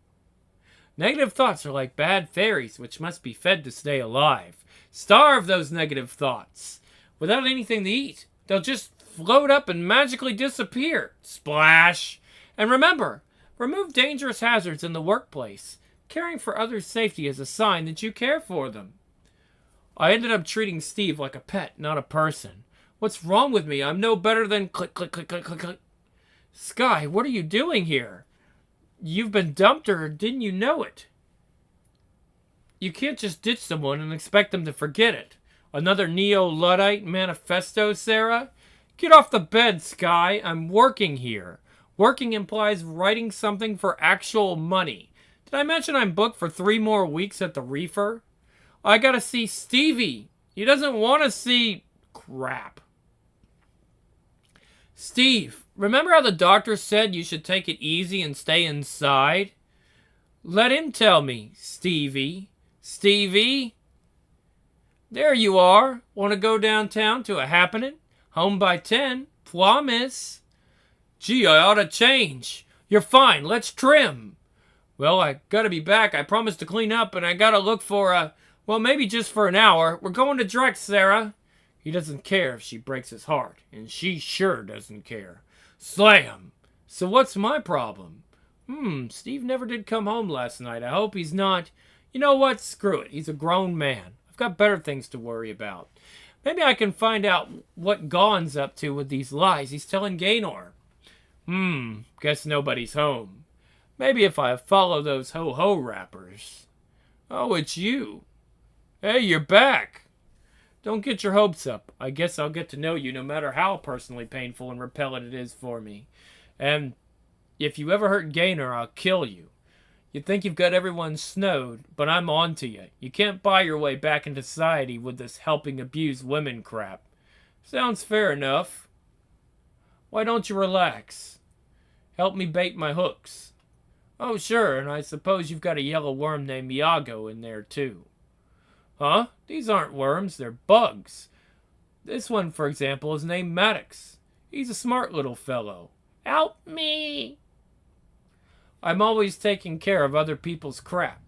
Negative thoughts are like bad fairies, which must be fed to stay alive. Starve those negative thoughts. Without anything to eat, they'll just float up and magically disappear. Splash. And remember, remove dangerous hazards in the workplace. Caring for others' safety is a sign that you care for them. I ended up treating Steve like a pet, not a person. What's wrong with me? I'm no better than click, click, click, click, click, click. Sky, what are you doing here? You've been dumped, or didn't you know it? You can't just ditch someone and expect them to forget it. Another neo-Luddite manifesto, Sarah? Get off the bed, Sky. I'm working here. Working implies writing something for actual money. Did I mention I'm booked for 3 more weeks at the Reefer? I gotta see Stevie. He doesn't want to see... crap. Steve, remember how the doctor said you should take it easy and stay inside? Let him tell me, Stevie. Stevie? There you are. Want to go downtown to a happening? Home by 10. Promise. Gee, I ought to change. You're fine. Let's trim. Well, I gotta be back. I promised to clean up, and I gotta look for well, maybe just for an hour. We're going to Drex, Sarah. He doesn't care if she breaks his heart, and she sure doesn't care. Slam. So what's my problem? Steve never did come home last night. I hope he's not. You know what? Screw it. He's a grown man. I've got better things to worry about. Maybe I can find out what Gon's up to with these lies he's telling Gaynor. Guess nobody's home. Maybe if I follow those ho-ho rappers. Oh, it's you. Hey, you're back. Don't get your hopes up. I guess I'll get to know you no matter how personally painful and repellent it is for me. And if you ever hurt Gaynor, I'll kill you. You think you've got everyone snowed, but I'm on to you. You can't buy your way back into society with this helping abuse women crap. Sounds fair enough. Why don't you relax? Help me bait my hooks. Oh, sure, and I suppose you've got a yellow worm named Iago in there, too. Huh? These aren't worms, they're bugs. This one, for example, is named Maddox. He's a smart little fellow. Help me! I'm always taking care of other people's crap.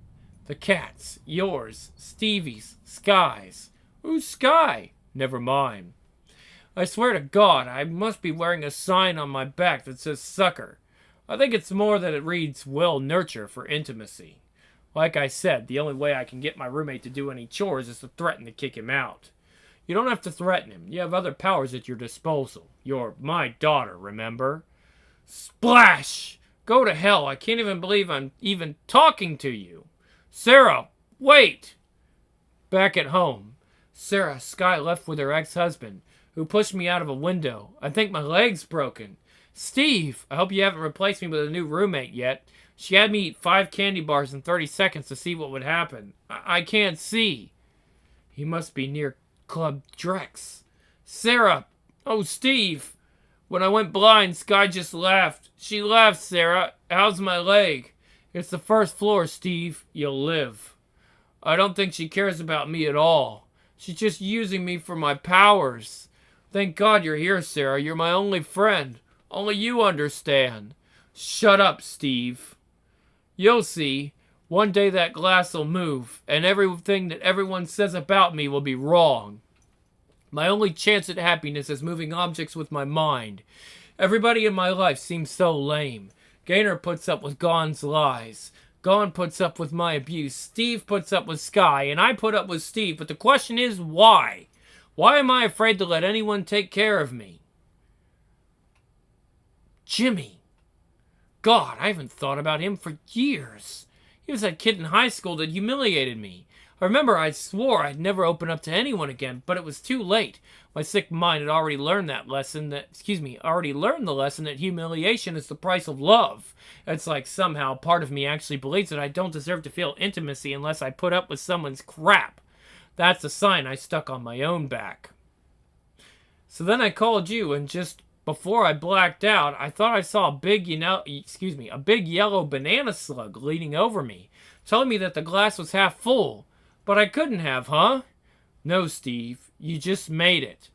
The cat's, yours, Stevie's, Sky's. Who's Sky? Never mind. I swear to God, I must be wearing a sign on my back that says sucker. I think it's more that it reads will nurture for intimacy. Like I said, the only way I can get my roommate to do any chores is to threaten to kick him out. You don't have to threaten him. You have other powers at your disposal. You're my daughter, remember? Splash! Go to hell. I can't even believe I'm even talking to you. Sarah, wait! Back at home, Sarah, Sky left with her ex-husband, who pushed me out of a window. I think my leg's broken. Steve, I hope you haven't replaced me with a new roommate yet. She had me eat 5 candy bars in 30 seconds to see what would happen. I can't see. He must be near Club Drex. Sarah! Oh, Steve! When I went blind, Sky just laughed. She laughed, Sarah. How's my leg? It's the first floor, Steve. You'll live. I don't think she cares about me at all. She's just using me for my powers. Thank God you're here, Sarah. You're my only friend. Only you understand. Shut up, Steve. You'll see. One day that glass will move, and everything that everyone says about me will be wrong. My only chance at happiness is moving objects with my mind. Everybody in my life seems so lame. Gaynor puts up with Gon's lies. Gon puts up with my abuse. Steve puts up with Sky, and I put up with Steve. But the question is, why? Why am I afraid to let anyone take care of me? Jimmy. God, I haven't thought about him for years. He was that kid in high school that humiliated me. I remember I swore I'd never open up to anyone again, but it was too late. My sick mind had already learned the lesson that humiliation is the price of love. It's like somehow part of me actually believes that I don't deserve to feel intimacy unless I put up with someone's crap. That's a sign I stuck on my own back. So then I called you, and just before I blacked out, I thought I saw a big yellow banana slug leaning over me, telling me that the glass was half full. But I couldn't have, huh? No, Steve. You just made it.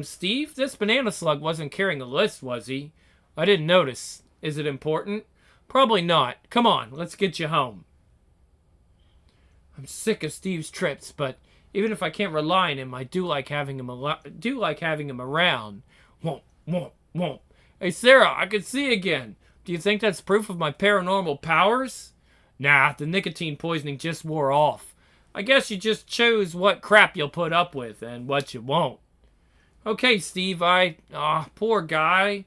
Steve, this banana slug wasn't carrying a list, was he? I didn't notice. Is it important? Probably not. Come on, let's get you home. I'm sick of Steve's trips, but even if I can't rely on him, I do like having him around. Won't. Hey, Sarah, I can see again. Do you think that's proof of my paranormal powers? Nah, the nicotine poisoning just wore off. I guess you just chose what crap you'll put up with and what you won't. Okay, Steve, poor guy.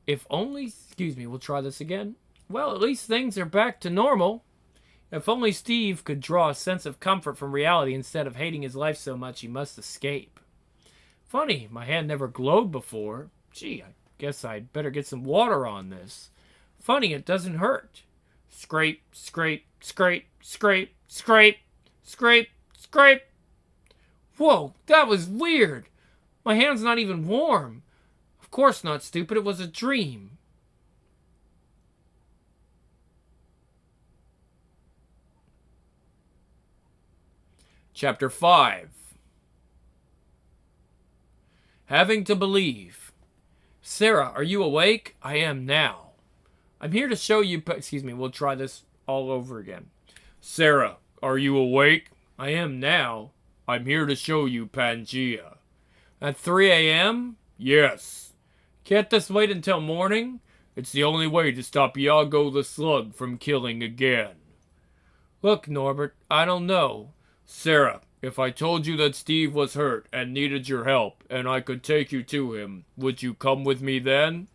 If only, we'll try this again. Well, at least things are back to normal. If only Steve could draw a sense of comfort from reality instead of hating his life so much he must escape. Funny, my hand never glowed before. Gee, I guess I'd better get some water on this. Funny, it doesn't hurt. Scrape, scrape, scrape, scrape, scrape, scrape, scrape. Whoa, that was weird. My hand's not even warm. Of course not, stupid. It was a dream. Chapter 5. Having to believe. Sarah, are you awake? I am now. I'm here to show you... Excuse me, we'll try this all over again. Sarah, are you awake? I am now. I'm here to show you Pangea. At 3 a.m.? Yes. Can't this wait until morning? It's the only way to stop Iago the Slug from killing again. Look, Norbert, I don't know. Sarah, if I told you that Steve was hurt and needed your help, and I could take you to him, would you come with me then?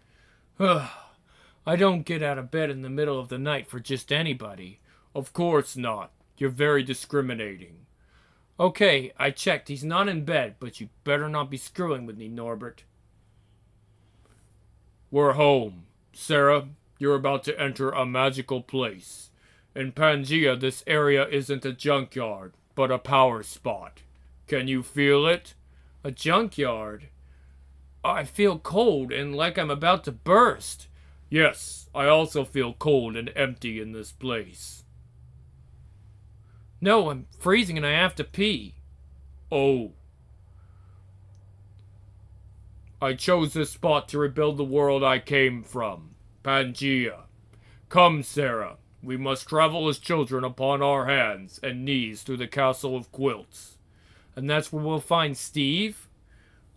I don't get out of bed in the middle of the night for just anybody. Of course not. You're very discriminating. Okay, I checked. He's not in bed, but you better not be screwing with me, Norbert. We're home. Sarah, you're about to enter a magical place. In Pangea, this area isn't a junkyard, but a power spot. Can you feel it? A junkyard? I feel cold and like I'm about to burst. Yes, I also feel cold and empty in this place. No, I'm freezing and I have to pee. Oh. I chose this spot to rebuild the world I came from, Pangea. Come, Sarah. We must travel as children upon our hands and knees through the castle of quilts. And that's where we'll find Steve?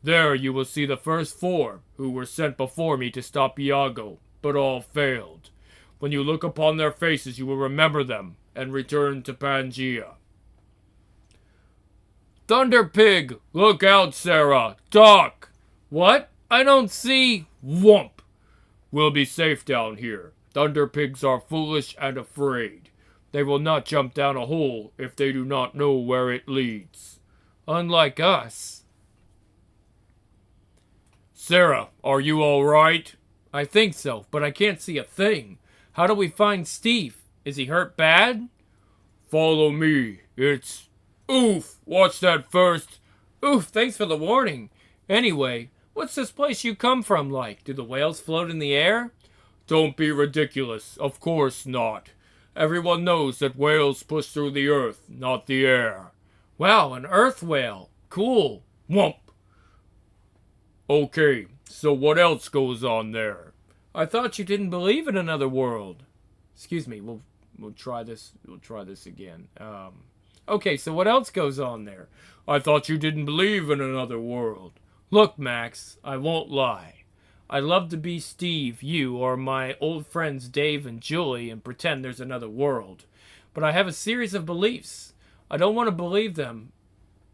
There you will see the first 4 who were sent before me to stop Iago, but all failed. When you look upon their faces, you will remember them and return to Pangea. Thunder Pig! Look out, Sarah! Doc! What? I don't see... Whomp! We'll be safe down here. Thunder Pigs are foolish and afraid. They will not jump down a hole if they do not know where it leads. Unlike us. Sarah, are you all right? I think so, but I can't see a thing. How do we find Steve? Is he hurt bad? Follow me. It's... Oof! Watch that first. Oof, thanks for the warning. Anyway, what's this place you come from like? Do the whales float in the air? Don't be ridiculous. Of course not. Everyone knows that whales push through the earth, not the air. Wow, an earth whale. Cool. Whomp. Okay, so what else goes on there? I thought you didn't believe in another world. Excuse me, we'll try this. We'll try this again. Okay, so what else goes on there? I thought you didn't believe in another world. Look, Max, I won't lie. I'd love to be Steve, you, or my old friends Dave and Julie and pretend there's another world. But I have a series of beliefs. I don't want to believe them.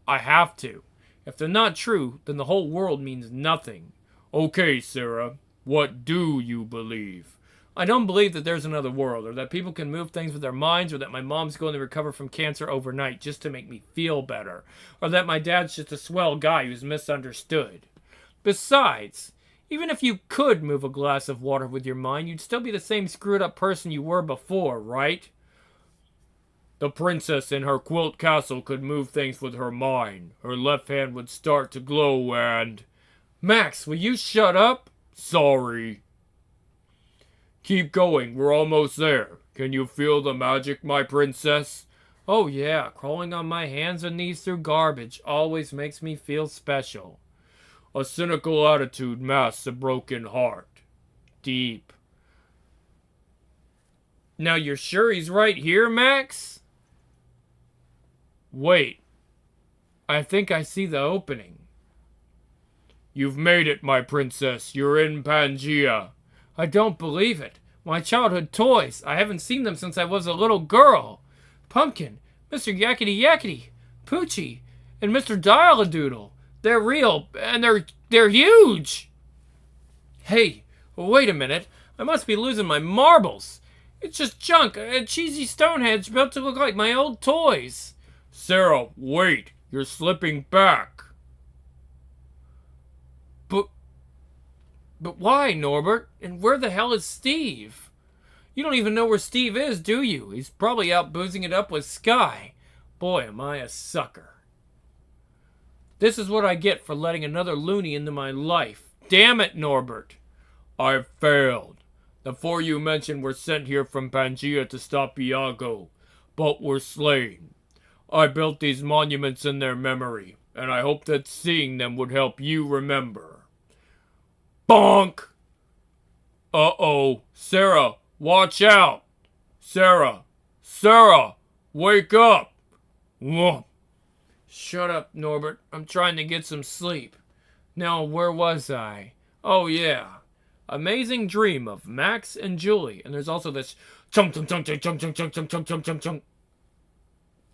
I have to. If they're not true, then the whole world means nothing. Okay, Sarah, what do you believe? I don't believe that there's another world, or that people can move things with their minds, or that my mom's going to recover from cancer overnight just to make me feel better, or that my dad's just a swell guy who's misunderstood. Besides, even if you could move a glass of water with your mind, you'd still be the same screwed up person you were before, right? The princess in her quilt castle could move things with her mind. Her left hand would start to glow and... Max, will you shut up? Sorry. Keep going, we're almost there. Can you feel the magic, my princess? Oh yeah, crawling on my hands and knees through garbage always makes me feel special. A cynical attitude masks a broken heart. Deep. Now you're sure he's right here, Max? Wait. I think I see the opening. You've made it, my princess. You're in Pangea. I don't believe it. My childhood toys. I haven't seen them since I was a little girl. Pumpkin, Mr. Yakety Yakety, Poochie, and Mr. Dial-a-Doodle. They're real, and they're huge. Hey, wait a minute. I must be losing my marbles. It's just junk, a cheesy Stonehenge built to look like my old toys. Sarah, wait. You're slipping back. But why, Norbert? And where the hell is Steve? You don't even know where Steve is, do you? He's probably out boozing it up with Sky. Boy, am I a sucker. This is what I get for letting another loony into my life. Damn it, Norbert. I've failed. The 4 you mentioned were sent here from Pangea to stop Iago, but were slain. I built these monuments in their memory, and I hope that seeing them would help you remember. Bonk! Uh-oh. Sarah, watch out! Sarah! Sarah! Wake up! Whoa. Shut up, Norbert. I'm trying to get some sleep. Now, where was I? Oh, yeah. Amazing Dream of Max and Julie. And there's also this chung chung chung chung chung chung chung chung chung chung chung chung.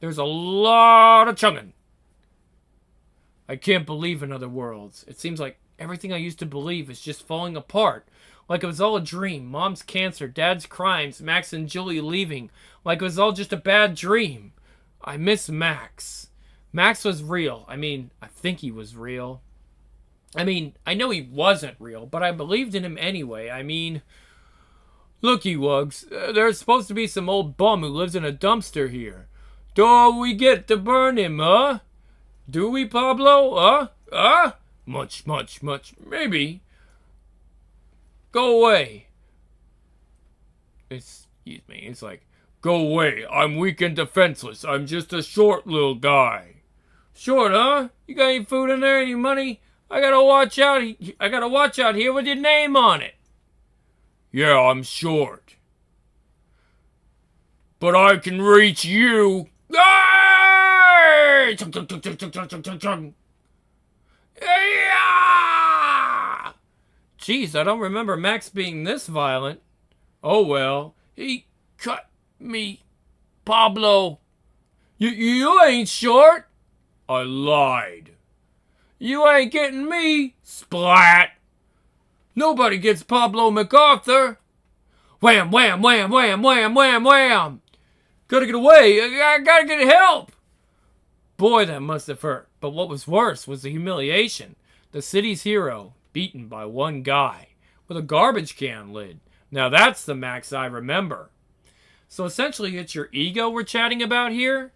There's a lot of chunging. I can't believe in other worlds. It seems like everything I used to believe is just falling apart. Like it was all a dream. Mom's cancer, Dad's crimes, Max and Julie leaving. Like it was all just a bad dream. I miss Max. Max was real. I mean, I think he was real. I mean, I know he wasn't real, but I believed in him anyway. I mean, looky, Wugs, there's supposed to be some old bum who lives in a dumpster here. Do we get to burn him, huh? Do we, Pablo? Huh? Much, maybe. Go away. Excuse me, it's like, go away, I'm weak and defenseless. I'm just a short little guy. Short, huh? You got any food in there? Any money? I gotta watch out here with your name on it. Yeah, I'm short. But I can reach you. Hey! Chung, chung, chung, chung, chung, chung, chung, chung. Yeah! Jeez, I don't remember Max being this violent. Oh well, he cut me, Pablo. You ain't short. I lied. You ain't getting me. Splat. Nobody gets Pablo MacArthur. Wham, wham, wham, wham, wham, wham, wham. Gotta get away. I gotta get help. Boy, that must have hurt. But what was worse was the humiliation. The city's hero, beaten by one guy, with a garbage can lid. Now that's the Max I remember. So essentially it's your ego we're chatting about here?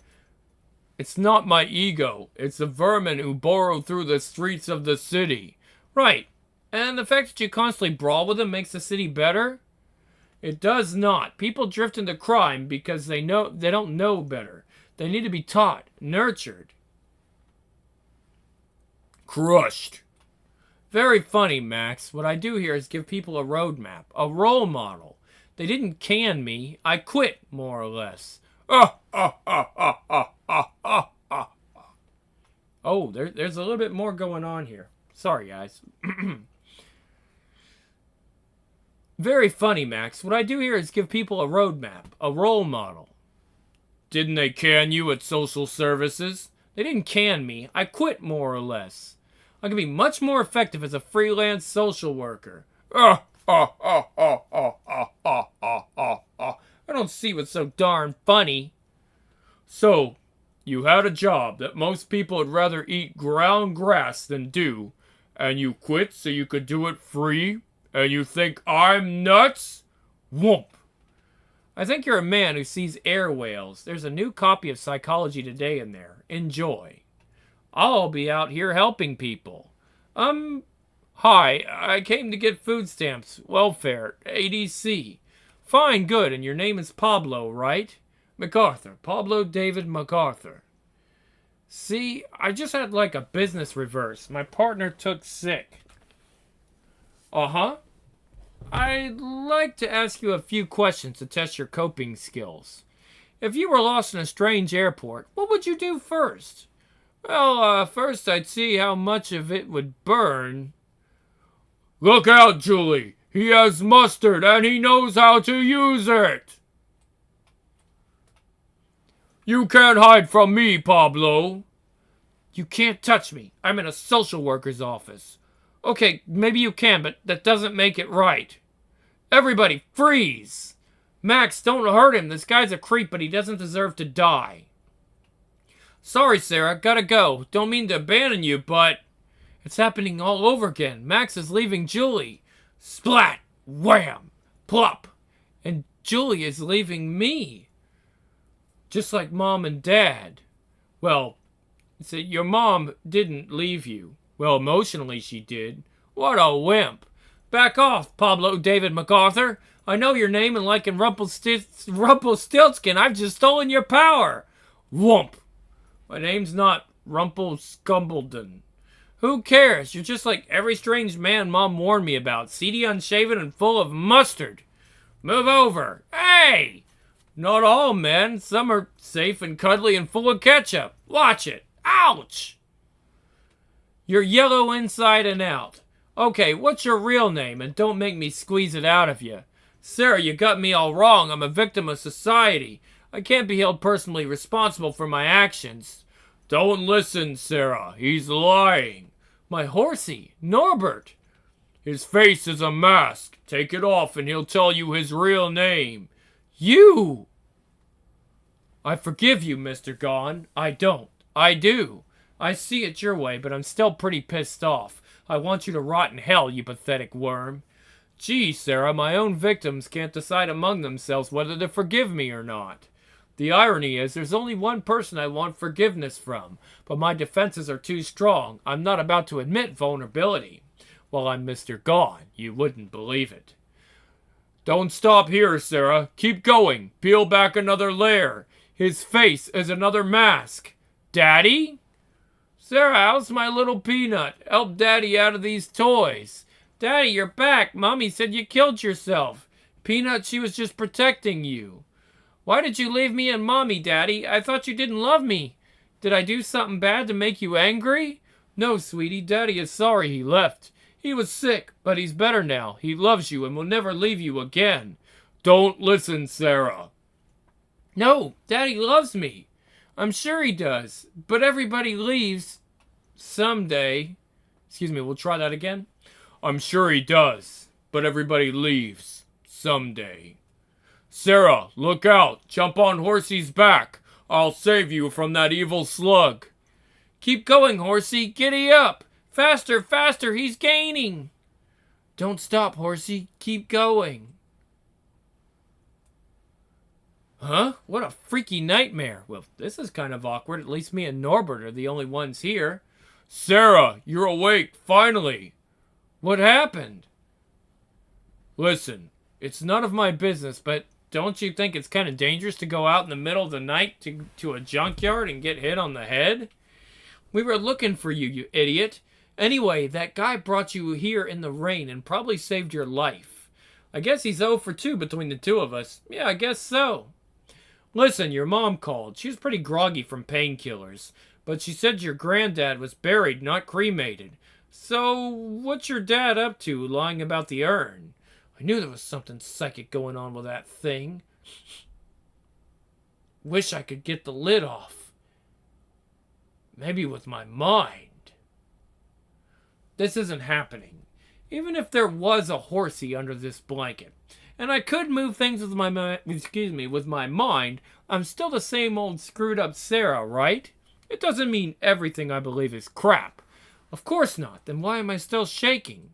It's not my ego. It's the vermin who burrow through the streets of the city. Right. And the fact that you constantly brawl with them makes the city better? It does not. People drift into crime because they don't know better. They need to be taught, nurtured. Crushed. Very funny, Max. What I do here is give people a roadmap, a role model. They didn't can me. I quit, more or less. Oh, there's a little bit more going on here. Sorry, guys. Very funny, Max. What I do here is give people a roadmap, a role model. Didn't they can you at social services? They didn't can me. I quit, more or less. I can be much more effective as a freelance social worker. I don't see what's so darn funny. So, you had a job that most people would rather eat ground grass than do, and you quit so you could do it free, and you think I'm nuts? Whoomp. I think you're a man who sees air whales. There's a new copy of Psychology Today in there. Enjoy. I'll be out here helping people. Hi, I came to get food stamps, welfare, ADC. Fine, good, and your name is Pablo, right? MacArthur, Pablo David MacArthur. See, I just had like a business reverse. My partner took sick. Uh-huh. I'd like to ask you a few questions to test your coping skills. If you were lost in a strange airport, what would you do first? Well, first I'd see how much of it would burn. Look out, Julie! He has mustard and he knows how to use it! You can't hide from me, Pablo! You can't touch me. I'm in a social worker's office. Okay, maybe you can, but that doesn't make it right. Everybody, freeze! Max, don't hurt him. This guy's a creep, but he doesn't deserve to die. Sorry, Sarah. Gotta go. Don't mean to abandon you, but... It's happening all over again. Max is leaving Julie. Splat! Wham! Plop! And Julie is leaving me. Just like Mom and Dad. Well, so your mom didn't leave you. Well, emotionally she did. What a wimp. Back off, Pablo David MacArthur. I know your name, and like in Rumpelstiltskin, I've just stolen your power. Whoomp. My name's not Rumpelstiltskin. Who cares? You're just like every strange man Mom warned me about. Seedy, unshaven, and full of mustard. Move over. Hey! Not all men. Some are safe and cuddly and full of ketchup. Watch it. Ouch! You're yellow inside and out. Okay, what's your real name? And don't make me squeeze it out of you. Sarah, you got me all wrong. I'm a victim of society. I can't be held personally responsible for my actions. Don't listen, Sarah. He's lying. My horsey, Norbert. His face is a mask. Take it off and he'll tell you his real name. You! I forgive you, Mr. Gone. I don't. I do. I see it your way, but I'm still pretty pissed off. I want you to rot in hell, you pathetic worm. Gee, Sarah, my own victims can't decide among themselves whether to forgive me or not. The irony is there's only one person I want forgiveness from, but my defenses are too strong. I'm not about to admit vulnerability. Well, I'm Mr. Gone. You wouldn't believe it. Don't stop here, Sarah. Keep going. Peel back another layer. His face is another mask. Daddy? Sarah, how's my little peanut? Help Daddy out of these toys. Daddy, you're back. Mommy said you killed yourself. Peanut, she was just protecting you. Why did you leave me and Mommy, Daddy? I thought you didn't love me. Did I do something bad to make you angry? No, sweetie. Daddy is sorry he left. He was sick, but he's better now. He loves you and will never leave you again. Don't listen, Sarah. No, Daddy loves me. I'm sure he does. But everybody leaves someday. Excuse me, we'll try that again. I'm sure he does. But everybody leaves someday. Sarah, look out. Jump on Horsey's back. I'll save you from that evil slug. Keep going, Horsey. Giddy up. Faster, faster. He's gaining. Don't stop, Horsey. Keep going. Huh? What a freaky nightmare. Well, this is kind of awkward. At least me and Norbert are the only ones here. Sarah, you're awake, finally. What happened? Listen, it's none of my business, but don't you think it's kind of dangerous to go out in the middle of the night to a junkyard and get hit on the head? We were looking for you, you idiot. Anyway, that guy brought you here in the rain and probably saved your life. I guess he's 0 for 2 between the two of us. Yeah, I guess so. Listen, your mom called. She was pretty groggy from painkillers, but she said your granddad was buried, not cremated. So, what's your dad up to, lying about the urn? I knew there was something psychic going on with that thing. Wish I could get the lid off. Maybe with my mind. This isn't happening. Even if there was a horsey under this blanket, and I could move things with my mind, I'm still the same old screwed up Sarah, right? It doesn't mean everything I believe is crap. Of course not. Then why am I still shaking?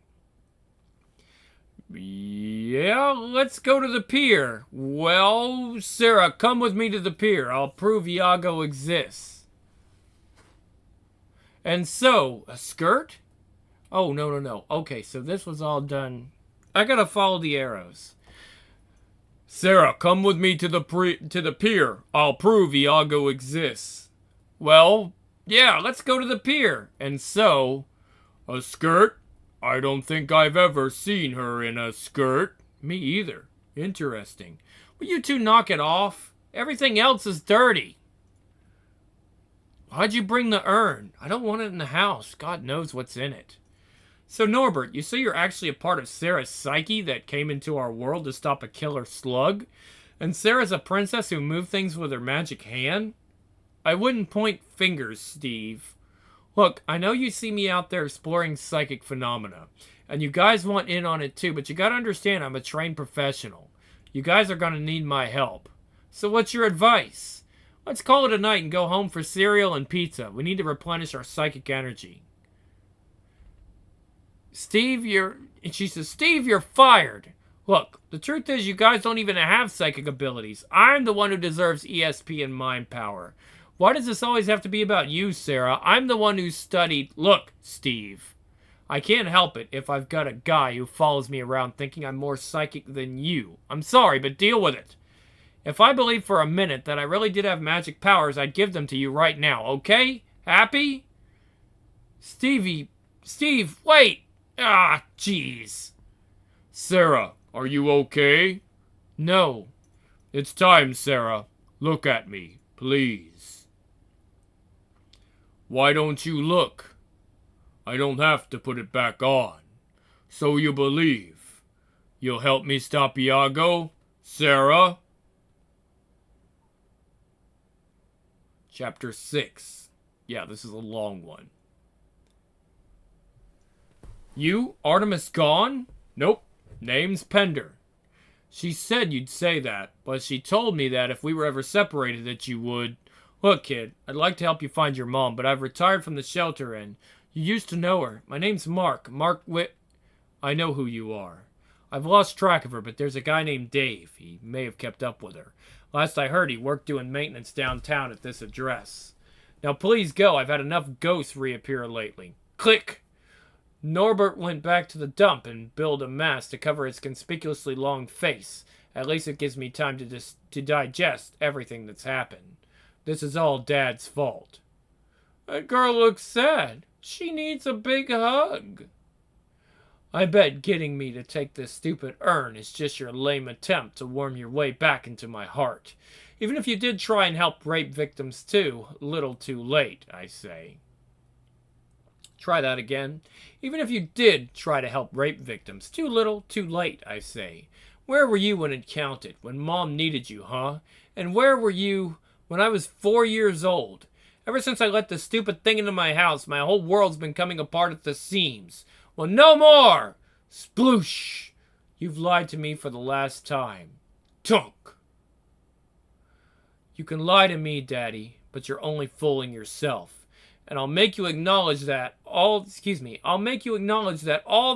Yeah, let's go to the pier. Well, Sarah, come with me to the pier. I'll prove Iago exists. And so, a skirt? Oh, no. Okay, so this was all done. I gotta follow the arrows. Sarah, come with me to the pier. I'll prove Iago exists. Well, yeah, let's go to the pier. And so, a skirt? I don't think I've ever seen her in a skirt. Me either. Interesting. Will you two knock it off? Everything else is dirty. Why'd you bring the urn? I don't want it in the house. God knows what's in it. So Norbert, you say you're actually a part of Sarah's psyche that came into our world to stop a killer slug? And Sarah's a princess who moved things with her magic hand? I wouldn't point fingers, Steve. Look, I know you see me out there exploring psychic phenomena, and you guys want in on it too, but you gotta understand I'm a trained professional. You guys are gonna need my help. So what's your advice? Let's call it a night and go home for cereal and pizza. We need to replenish our psychic energy. Steve, she says, Steve, you're fired. Look, the truth is you guys don't even have psychic abilities. I'm the one who deserves ESP and mind power. Why does this always have to be about you, Sarah? I'm the one who studied... Look, Steve, I can't help it if I've got a guy who follows me around thinking I'm more psychic than you. I'm sorry, but deal with it. If I believed for a minute that I really did have magic powers, I'd give them to you right now, okay? Happy? Steve, wait! Ah, jeez. Sarah, are you okay? No. It's time, Sarah. Look at me, please. Why don't you look? I don't have to put it back on. So you believe. You'll help me stop Iago, Sarah? Chapter 6. Yeah, this is a long one. You, Artemis gone? Nope. Name's Pender. She said you'd say that, but she told me that if we were ever separated that you would. Look, kid, I'd like to help you find your mom, but I've retired from the shelter and you used to know her. My name's Mark. I know who you are. I've lost track of her, but there's a guy named Dave. He may have kept up with her. Last I heard, he worked doing maintenance downtown at this address. Now please go. I've had enough ghosts reappear lately. Click! Norbert went back to the dump and built a mask to cover his conspicuously long face. At least it gives me time to digest everything that's happened. This is all Dad's fault. That girl looks sad. She needs a big hug. I bet getting me to take this stupid urn is just your lame attempt to worm your way back into my heart. Even if you did try and help rape victims too, little too late, I say. Try that again. Even if you did try to help rape victims, too little, too late, I say. Where were you when it counted? When Mom needed you, huh? And where were you when I was 4 years old? Ever since I let this stupid thing into my house, my whole world's been coming apart at the seams. Well, no more! Sploosh! You've lied to me for the last time. Tunk! You can lie to me, Daddy, but you're only fooling yourself. And I'll make you acknowledge that all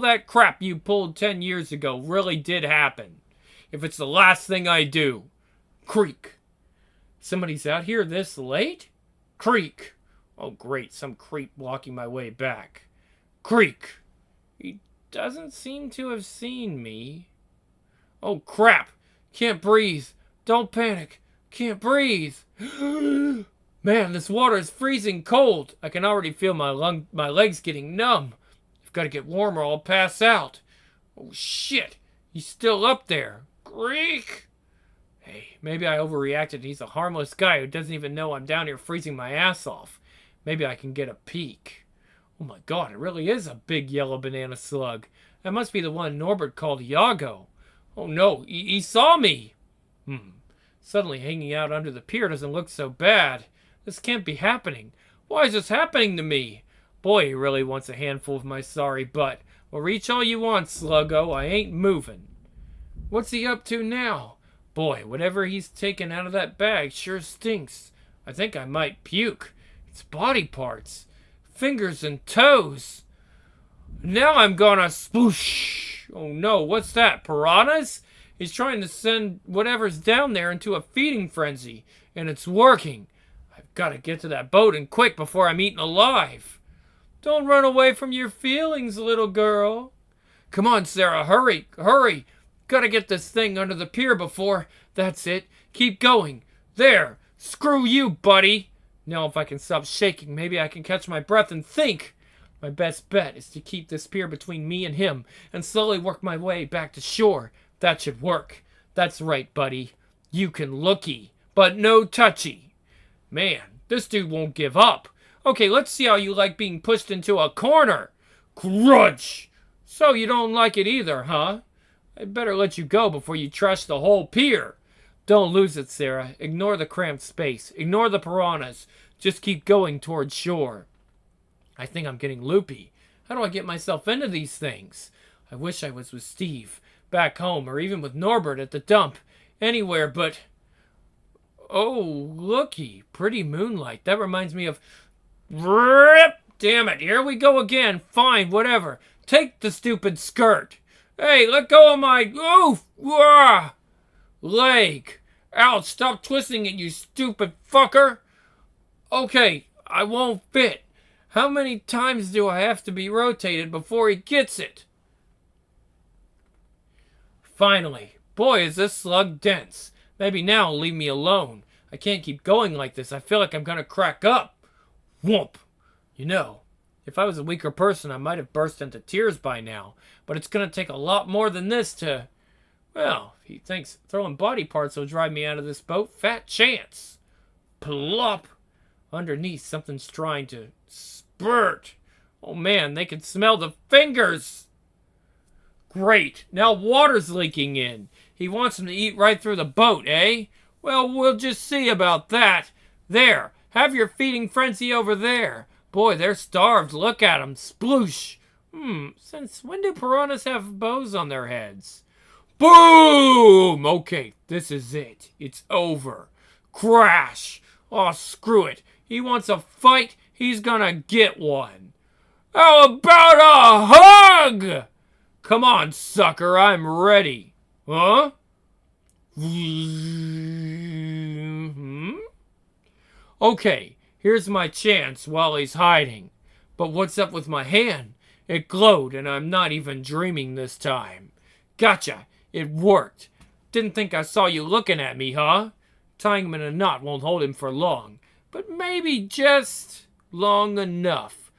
that crap you pulled 10 years ago really did happen. If it's the last thing I do. Creak. Somebody's out here this late? Creak. Oh, great. Some creep blocking my way back. Creak. He doesn't seem to have seen me. Oh, crap. Can't breathe. Don't panic. Can't breathe. Man, this water is freezing cold. I can already feel my legs getting numb. I've got to get warmer or I'll pass out. Oh, shit. He's still up there. Creak. Hey, maybe I overreacted. He's a harmless guy who doesn't even know I'm down here freezing my ass off. Maybe I can get a peek. Oh my god, it really is a big yellow banana slug. That must be the one Norbert called Iago. Oh no, he saw me. Suddenly hanging out under the pier doesn't look so bad. This can't be happening. Why is this happening to me? Boy, he really wants a handful of my sorry butt. Well, reach all you want, Sluggo. I ain't moving. What's he up to now? Boy, whatever he's taken out of that bag sure stinks. I think I might puke. It's body parts. Fingers and toes. Now I'm gonna sploosh. Oh no, what's that? Piranhas? He's trying to send whatever's down there into a feeding frenzy. And it's working. I've got to get to that boat and quick before I'm eaten alive. Don't run away from your feelings, little girl. Come on, Sarah, hurry, hurry. Gotta get this thing under the pier before... That's it. Keep going. There. Screw you, buddy. Now if I can stop shaking, maybe I can catch my breath and think. My best bet is to keep this pier between me and him and slowly work my way back to shore. That should work. That's right, buddy. You can looky, but no touchy. Man, this dude won't give up. Okay, let's see how you like being pushed into a corner. Crunch! So you don't like it either, huh? I'd better let you go before you trash the whole pier. Don't lose it, Sarah. Ignore the cramped space. Ignore the piranhas. Just keep going towards shore. I think I'm getting loopy. How do I get myself into these things? I wish I was with Steve, back home, or even with Norbert at the dump. Anywhere but... Oh, looky. Pretty moonlight. That reminds me of... Rip! Damn it. Here we go again. Fine, whatever. Take the stupid skirt. Hey, let go of my... Oof! Ah! Leg. Ouch, stop twisting it, you stupid fucker. Okay, I won't fit. How many times do I have to be rotated before he gets it? Finally. Boy, is this slug dense. Maybe now leave me alone. I can't keep going like this. I feel like I'm gonna crack up. Whoomp. You know, if I was a weaker person, I might have burst into tears by now. But it's gonna take a lot more than this to... Well, if he thinks throwing body parts will drive me out of this boat, fat chance. Plop. Underneath, something's trying to spurt. Oh man, they can smell the fingers. Great. Now water's leaking in. He wants him to eat right through the boat, eh? Well, we'll just see about that. There. Have your feeding frenzy over there. Boy, they're starved. Look at them. Sploosh. Since when do piranhas have bows on their heads? Boom! Okay, this is it. It's over. Crash. Oh, screw it. He wants a fight. He's gonna get one. How about a hug? Come on, sucker. I'm ready. Huh? Okay, here's my chance while he's hiding. But what's up with my hand? It glowed, and I'm not even dreaming this time. Gotcha. It worked. Didn't think I saw you looking at me, huh? Tying him in a knot won't hold him for long. But maybe just long enough.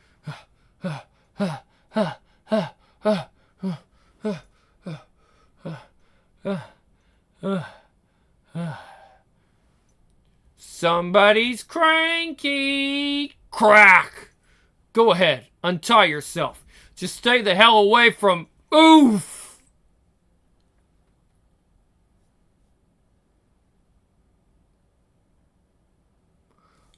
Somebody's cranky. Crack. Go ahead. Untie yourself. Just stay the hell away from... Oof.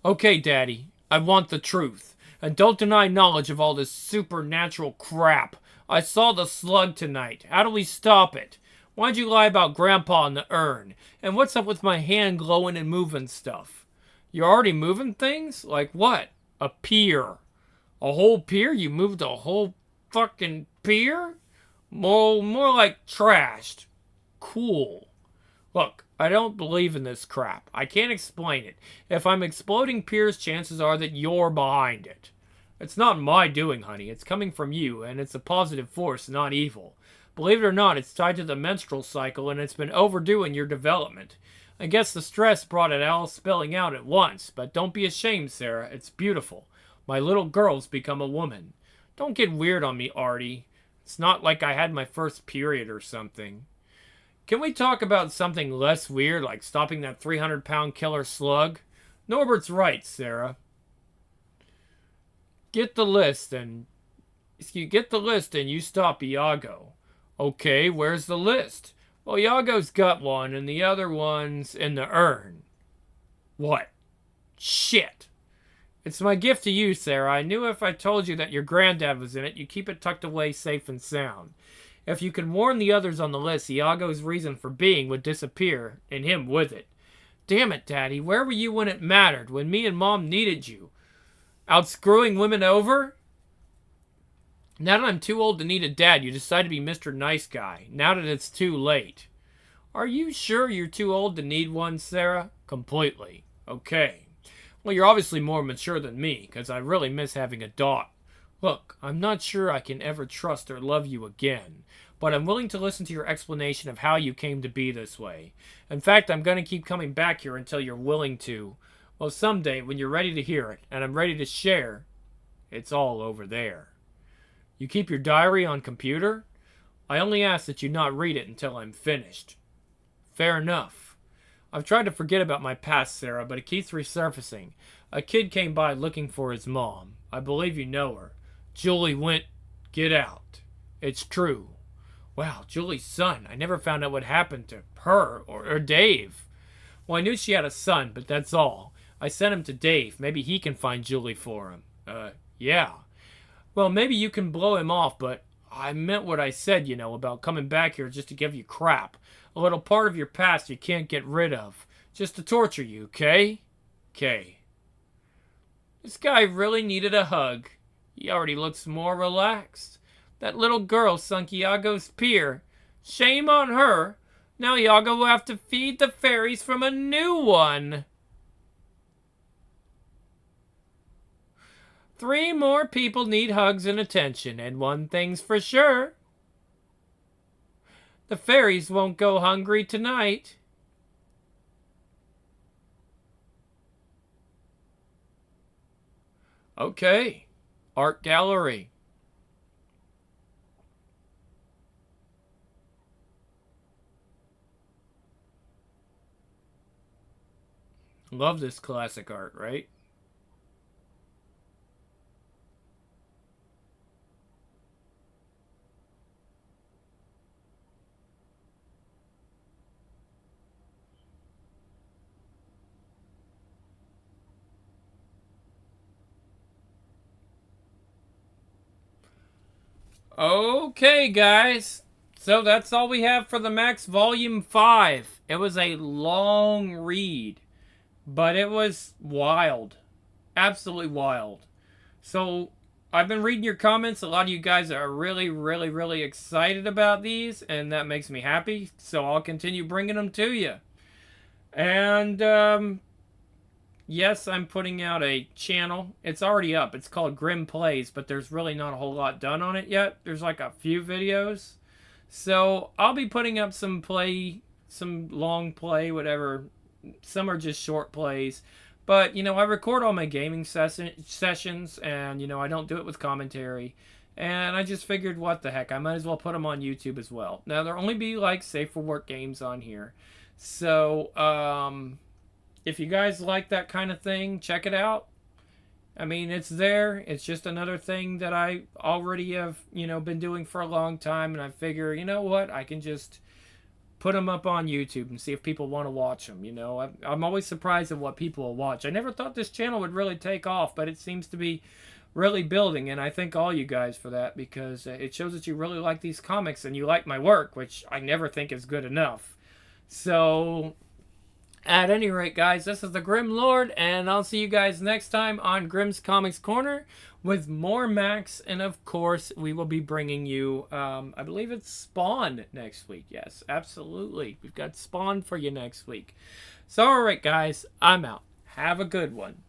Okay, Daddy. I want the truth. And don't deny knowledge of all this supernatural crap. I saw the slug tonight. How do we stop it? Why'd you lie about Grandpa and the urn? And what's up with my hand glowing and moving stuff? You're already moving things? Like what? A pier. A whole pier? You moved a whole fucking pier? More like trashed. Cool. Look, I don't believe in this crap. I can't explain it. If I'm exploding piers, chances are that you're behind it. It's not my doing, honey. It's coming from you, and it's a positive force, not evil. Believe it or not, it's tied to the menstrual cycle, and it's been overdue in your development. I guess the stress brought it all spilling out at once, but don't be ashamed, Sarah. It's beautiful. My little girl's become a woman. Don't get weird on me, Artie. It's not like I had my first period or something. Can we talk about something less weird, like stopping that 300-pound killer slug? Norbert's right, Sarah. Get the list and you stop Iago. Okay, where's the list? Well, Iago's got one, and the other one's in the urn. What? Shit. It's my gift to you, Sarah. I knew if I told you that your granddad was in it, you'd keep it tucked away safe and sound. If you could warn the others on the list, Iago's reason for being would disappear, and him with it. Damn it, Daddy, where were you when it mattered, when me and Mom needed you? Out screwing women over? Now that I'm too old to need a dad, you decide to be Mr. Nice Guy, now that it's too late. Are you sure you're too old to need one, Sarah? Completely. Okay. Well, you're obviously more mature than me, because I really miss having a daughter. Look, I'm not sure I can ever trust or love you again, but I'm willing to listen to your explanation of how you came to be this way. In fact, I'm going to keep coming back here until you're willing to. Well, someday, when you're ready to hear it, and I'm ready to share, it's all over there. You keep your diary on computer? I only ask that you not read it until I'm finished. Fair enough. I've tried to forget about my past, Sarah, but it keeps resurfacing. A kid came by looking for his mom. I believe you know her. Julie went... Get out. It's true. Wow, Julie's son. I never found out what happened to her or Dave. Well, I knew she had a son, but that's all. I sent him to Dave. Maybe he can find Julie for him. Yeah. Well, maybe you can blow him off, but I meant what I said, about coming back here just to give you crap. A little part of your past you can't get rid of. Just to torture you, okay? Okay. This guy really needed a hug. He already looks more relaxed. That little girl sunk Iago's pier. Shame on her. Now Iago will have to feed the fairies from a new one. 3 more people need hugs and attention, and one thing's for sure. The fairies won't go hungry tonight. Okay. Art gallery. Love this classic art, right? Okay, guys. So that's all we have for the Maxx Volume 5. It was a long read, but it was wild. Absolutely wild. So I've been reading your comments. A lot of you guys are really, really, really excited about these, and that makes me happy. So I'll continue bringing them to you. And yes, I'm putting out a channel. It's already up. It's called Grim Plays, but there's really not a whole lot done on it yet. There's like a few videos. So I'll be putting up some long play, whatever. Some are just short plays. But, I record all my gaming sessions, and, I don't do it with commentary. And I just figured, what the heck, I might as well put them on YouTube as well. Now, there'll only be, like, safe for work games on here. So, if you guys like that kind of thing, check it out. I mean, it's there. It's just another thing that I already have, been doing for a long time. And I figure, you know what? I can just put them up on YouTube and see if people want to watch them. I'm always surprised at what people will watch. I never thought this channel would really take off, but it seems to be really building. And I thank all you guys for that, because it shows that you really like these comics and you like my work, which I never think is good enough. So, at any rate, guys, this is the Grim Lord, and I'll see you guys next time on Grimm's Comics Corner with more Maxx, and of course, we will be bringing you, I believe it's Spawn next week. Yes, absolutely. We've got Spawn for you next week. So, alright, guys, I'm out. Have a good one.